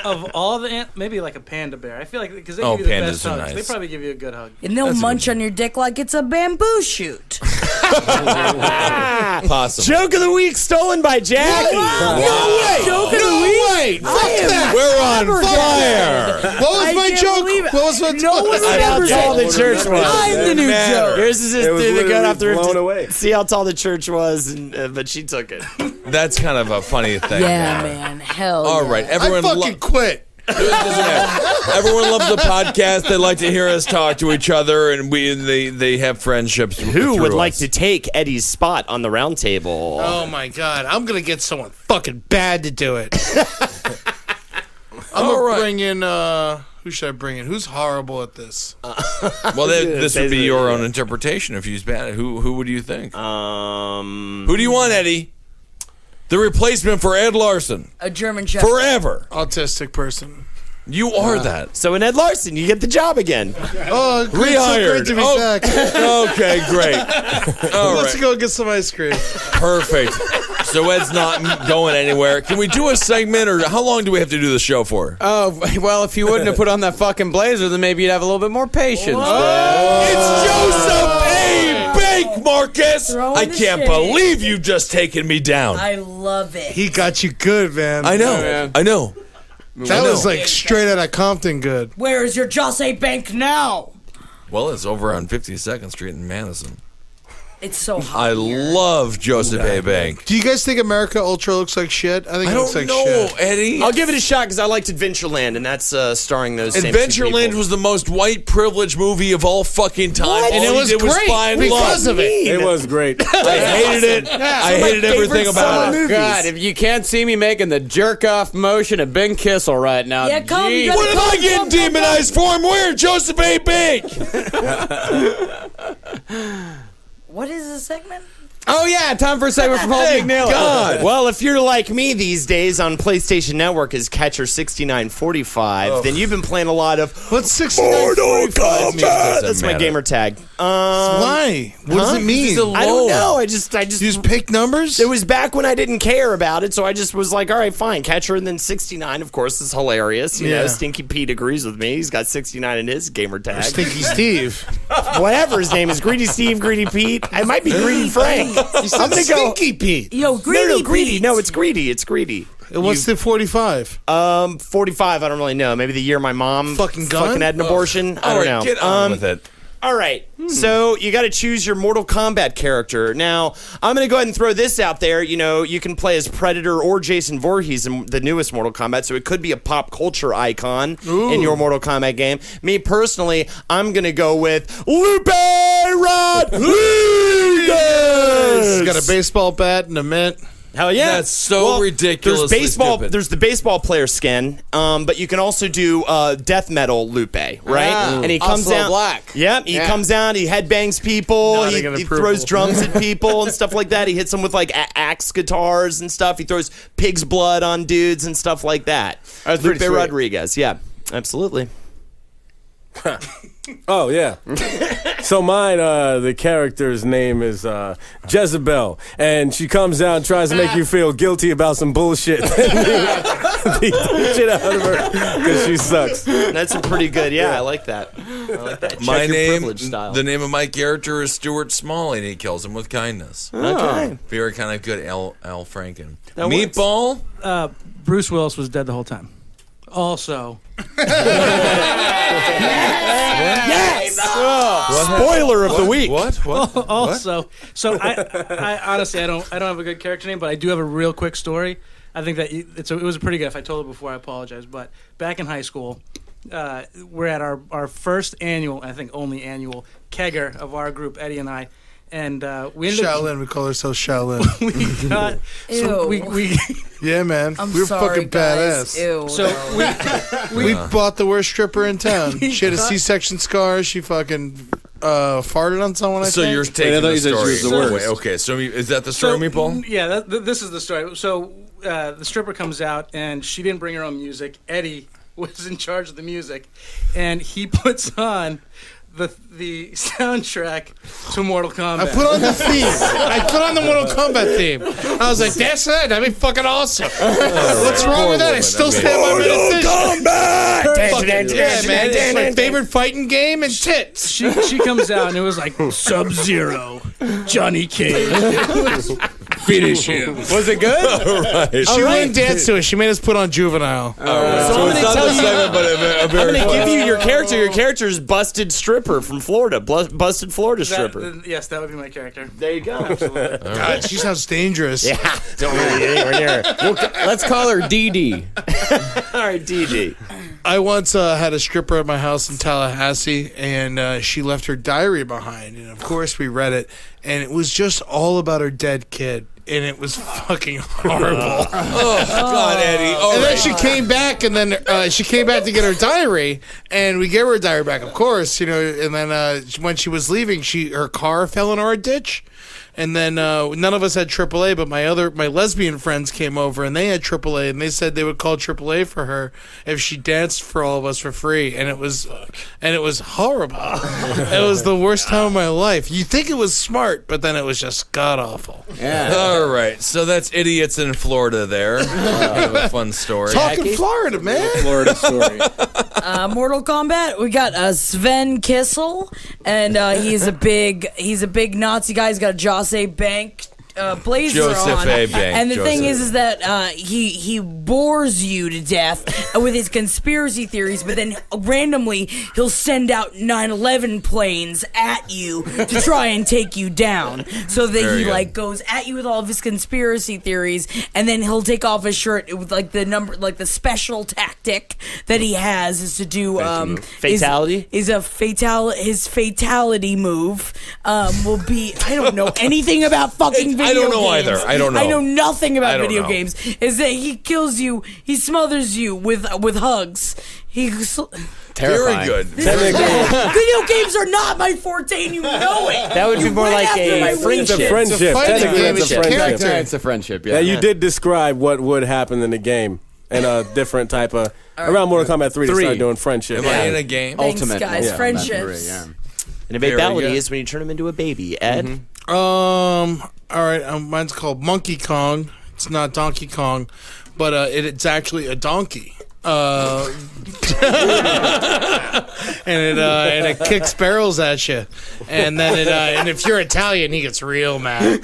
Of all the maybe like a panda bear. I feel like because they
Oh,
give you the
pandas
best
are
hugs.
nice.
They probably give you a good hug.
And they'll munch on your dick like it's a bamboo shoot.
Possible.
Joke of the week stolen by Jackie.
Joke of the week.
Wait, fuck that.
We're on fire.
What was
I
my
can't
joke?
believe it.
What was my
No one
See how
remembers
tall the
it.
church was.
I'm the new joke.
Yours is just
It was
through the gun
literally
after
blown away.
see how tall the church was, and, but she took it.
That's kind of a funny thing.
Yeah, man. Hell
All
yeah.
right,
I
everyone.
fucking quit.
Everyone loves the podcast. They like to hear us talk to each other, and they have friendships.
Who would
through
like
us.
to take Eddie's spot on the round table?
Oh my god, I'm gonna get someone fucking bad to do it. I'm gonna bring in, who should I bring in? Who's horrible at this?
Well, this would be your own interpretation if he's bad. Who would you think? Who do you want, Eddie? The replacement for Ed Larson.
A German Shepherd.
Forever.
Autistic person.
You are that.
So in Ed Larson, you get the job again.
Oh, great, so
Rehired.
great to be
Oh,
back.
Okay, great. All
Let's
right.
go get some ice cream.
Perfect. So Ed's not going anywhere. Can we do a segment, or how long do we have to do the show for?
Oh, well, if you wouldn't have put on that fucking blazer, then maybe you'd have a little bit more patience.
It's Joseph A. Bake, Marcus.
Throwing
I
the
can't
shade.
believe you've just taken me down.
I love it.
He got you good, man.
I know.
man.
I know.
That was like straight out of Compton good.
Where is your Joss A. Bank now?
Well, it's over on 52nd Street in Madison.
It's so hot.
I love Joseph A. Bank.
Do you guys think America Ultra looks like shit? I think
I
it looks
don't
like
know,
shit.
Eddie.
I'll give it a shot because I liked Adventureland, and that's starring those same two
Adventureland
people.
was the most white privilege movie of all fucking time.
What?
All
And it
he
was
did
great
find
because
love.
of it.
It was great.
I hated it. I hated everything about it.
God, if you can't see me making the jerk off motion of Ben Kissel right now,
Yeah, come, you
geez.
gotta
What am I getting demonized for? I'm wearing Joseph A. Bank.
What is this segment?
Oh yeah, time for a segment from Holden McNeely.
God. Well, if you're like me these days on PlayStation Network as Catcher 6945, then you've been playing a lot of
What's 6945 mean?
That's my gamer tag.
Why? What does it mean?
I don't know. I just
You just pick numbers?
it was back when I didn't care about it, so I just was like, all right, fine, Catcher, and then 69, of course, is hilarious. You know,
Yeah.
Stinky Pete agrees with me. He's got 69 in his gamer tag.
Stinky Steve.
Whatever his name is, Greedy Steve, Greedy Pete. I might be Greedy Frank.
You said
I'm gonna go.
Stinky Pete.
Yo, Greedy
No, Greedy.
Pete.
No, it's Greedy. It's Greedy.
And what's the 45?
45. I don't really know. Maybe the year my mom
Fucking gun?
had an abortion. I
All
don't
right,
know.
get on with it.
All right. So you got to choose your Mortal Kombat character. Now, I'm going to go ahead and throw this out there. You know, you can play as Predator or Jason Voorhees in the newest Mortal Kombat, so it could be a pop culture icon in your Mortal Kombat game. Me personally, I'm going to go with Lupe Rodriguez.
He's got a baseball bat and a mitt.
Hell yeah.
That's so ridiculously
There's baseball.
stupid.
There's the baseball player skin, but you can also do death metal Lupe, right?
Ah,
and he comes
Oslo
out.
Black.
Yep, he
Yeah.
comes out. He headbangs people.
Nodding in
He
approval.
throws drums at people and stuff like that. He hits them with like axe guitars and stuff. He throws pig's blood on dudes and stuff like that.
That's
Lupe
pretty sweet.
Rodriguez. Yeah, absolutely.
Oh yeah. So mine, the character's name is Jezebel, and she comes out and tries to make you feel guilty about some bullshit. Beat the shit out of her because she sucks.
That's a pretty good. Yeah, I like that. I like that. Check
My
your
name,
privilege style.
the name of my character is Stuart Smalley, and he kills him with kindness.
Okay.
Very kind of good, Al Franken.
That works.
Meatball.
Bruce Willis was dead the whole time. Also,
Spoiler of the week.
What?
also, so I honestly I don't have a good character name, but I do have a real quick story. I think that it was pretty good. If I told it before, I apologize. But back in high school, we're at our first annual, I think only annual kegger of our group, Eddie and I, and we ended up.
Shaolin. We call ourselves Shaolin.
We got so we
Yeah, man.
I'm
we were
sorry,
fucking
guys.
badass.
Ew.
so
We bought the worst stripper in town. She had a C-section scar. She fucking farted on someone, I
So
think.
you're taking
thought
the
you said she
story.
was the worst.
Wait, okay, so is that the story, Meatball?
Yeah, this is the story. So the stripper comes out, and she didn't bring her own music. Eddie was in charge of the music, and he puts on the soundtrack to Mortal Kombat.
I put on the theme. I put on the Mortal Kombat theme. I was like, that's it. That'd be fucking awesome. What's wrong with that? I still stand by my decision. Yeah, man. It's my favorite fighting game and tits.
She comes out, and it was like Sub-Zero, Johnny Cage. Finish him.
Was it good?
She wouldn't dance to it. She made us put on Juvenile.
So I'm
it's
going to
not
tell
the
you.
segment, but a
I'm
very
going to
fun.
give you your character. Your character is Busted Stripper from Florida. Busted Florida Stripper.
Yes, that would be my character.
There you go.
God, she sounds dangerous.
Yeah. Don't want to get anywhere near her.
Let's call her DD.
All right, DG.
I once had a stripper at my house in Tallahassee, and she left her diary behind. And of course, we read it, and it was just all about her dead kid. And it was fucking horrible.
Oh, God, Eddie. All
And then
right.
she came back, and then she came back to get her diary, and we gave her diary back, of course, you know. And then when she was leaving, her car fell in our ditch, and then none of us had AAA, but my lesbian friends came over, and they had AAA, and they said they would call AAA for her if she danced for all of us for free, and it was horrible. It was the worst time of my life. You think it was smart, but then it was just god awful.
All right, so that's idiots in Florida there. Kind of a fun story.
Talking Florida, man.
Florida story.
Mortal Kombat. We got Sven Kissel, and he's a big Nazi guy. He's got a Jose Bank blazer
Joseph
on.
A. Bank.
And the thing
Joseph.
is that he bores you to death with his conspiracy theories, but then randomly he'll send out 9/11 planes at you to try and take you down. So that
Very
he
good.
like goes at you with all of his conspiracy theories, and then he'll take off his shirt with like the number, like the special tactic that he has is to do
Fatality?
is a his fatality move will be, I don't know anything about fucking video
I don't know
games.
either. I don't know.
I know nothing about
I don't
video
know.
games. Is that he kills you, he smothers you with hugs.
Very good.
Video games are not my forte, and you know it.
That would be more like a friendship.
It's a friendship.
It's a fighting
Technically,
game.
it's
It's
a
a
friendship.
character.
It's a friendship, yeah.
Yeah, you did describe what would happen in the game in a different type of. Around Mortal Kombat 3, they started doing friendship.
Am I in a game?
Thanks,
Ultimate
guys.
Mortal Kombat
Friendships.
3, yeah.
And a
Very
babality
good.
is when you turn him into a baby. Ed?
All right. Mine's called Monkey Kong. It's not Donkey Kong, but it's actually a donkey. And it kicks barrels at you, and then and if you're Italian, he gets real mad.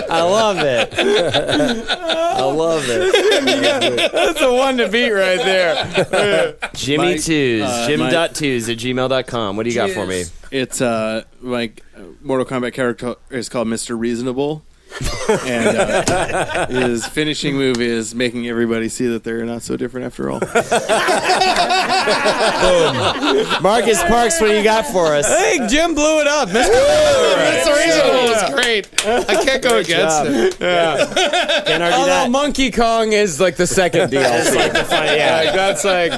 I love it. I love it.
That's the one to beat right there.
Jimmy Twos.
Mike.
Jim.twos@gmail.com. What do you got for me?
It's like Mortal Kombat character is called Mr. Reasonable. And his finishing move is making everybody see that they're not so different after all.
Marcus Parks, what do you got for us?
Hey, Jim blew it up.
Mr. Reasonable is great. I can't go against it.
Can't argue
Although
that.
Monkey Kong is like the second DLC.
Like the fun, yeah.
Like, that's like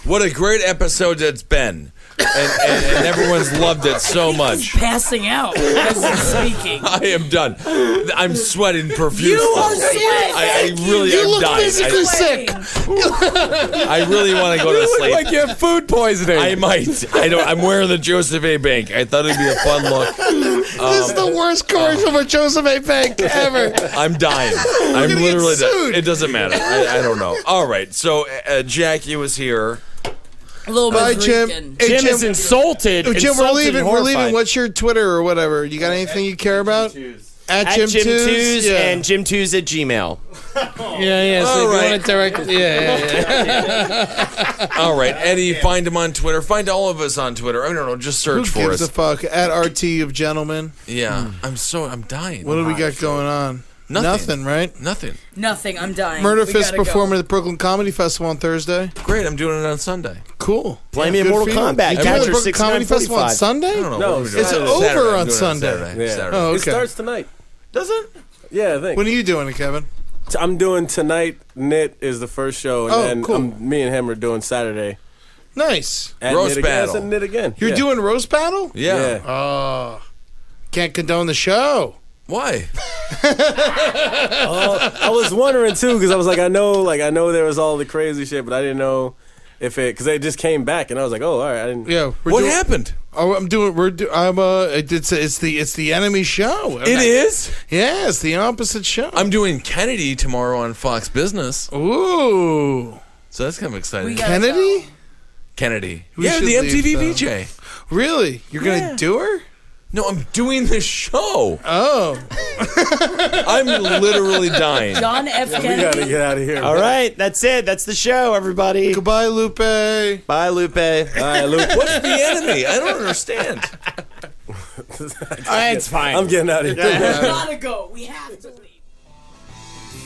What a great episode that's been. And everyone's loved it so much.
Passing out as he's speaking.
I am done. I'm sweating profusely.
You are sweating.
I really
You
am
look
dying.
physically sick.
I really want to go to sleep.
like you have food poisoning.
I might. I'm wearing the Joseph A. Bank. I thought it'd be a fun look.
This is the worst commercial for Joseph A. Bank ever.
I'm dying. I'm
gonna
literally
get
dying.
sued.
It doesn't matter. I don't know. All right. So Jackie was here.
A little
Bye,
bit
Jim.
Rican.
Hey,
Jim is insulted.
Oh, Jim, we're
insulted
leaving.
and
We're
horrified.
leaving. What's your Twitter or whatever? You got anything you care about? At Jim Twos,
and Jim2s@gmail.
Yeah. So
All
if you
right.
want to direct, yeah.
All right, Eddie, find him on Twitter. Find all of us on Twitter. I don't know. Just
Who
search for
gives
us.
a fuck? At RT of Gentlemen.
Yeah, I'm dying.
What do we got going on?
Nothing.
Right?
Nothing.
Nothing. I'm dying.
Murder
We
Fist
gotta go.
performing at the Brooklyn Comedy Festival on Thursday.
Great. I'm doing it on Sunday.
Cool.
Play me in
good
Mortal
for you.
Kombat.
You
Catch
doing
her
the Brooklyn Comedy Festival on
6/9/45.
Sunday?
I don't know.
No,
what are we doing?
it's
Saturday.
over
Saturday.
on
I'm doing it
Sunday.
Saturday.
Yeah.
Saturday.
Oh,
It
okay.
starts tonight.
Does it?
Yeah, I think.
When are you doing it, Kevin?
I'm doing tonight. Knit is the first show, and
Oh,
then
cool.
me and him are doing Saturday.
Nice.
At
Roast
Knit again.
battle.
It's at Knit again.
You're
Yeah.
doing roast battle?
Yeah.
Oh. Can't condone the show.
Why?
I was wondering too, because I was like, I know there was all the crazy shit, but I didn't know if it, because they just came back, and I was like, oh, all right, I didn't.
Yeah.
What happened?
Oh, it's the enemy show.
It is?
Yeah, it's the opposite show.
I'm doing Kennedy tomorrow on Fox Business.
Ooh.
So that's kind of exciting.
We gotta
Kennedy?
Kennedy.
We
Yeah,
should
the
leave,
MTV
though.
VJ.
Really? You're going to do her?
No, I'm doing the show.
Oh.
I'm literally dying.
John F.
We gotta
Kennedy.
get out of here.
All right, that's it. That's the show, everybody.
Goodbye, Lupe.
Bye, Lupe.
All right, Luke.
What's the enemy? I don't understand.
It's fine.
I'm getting out of here.
We gotta go. We have to leave.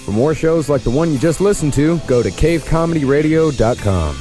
For more shows like the one you just listened to, go to cavecomedyradio.com.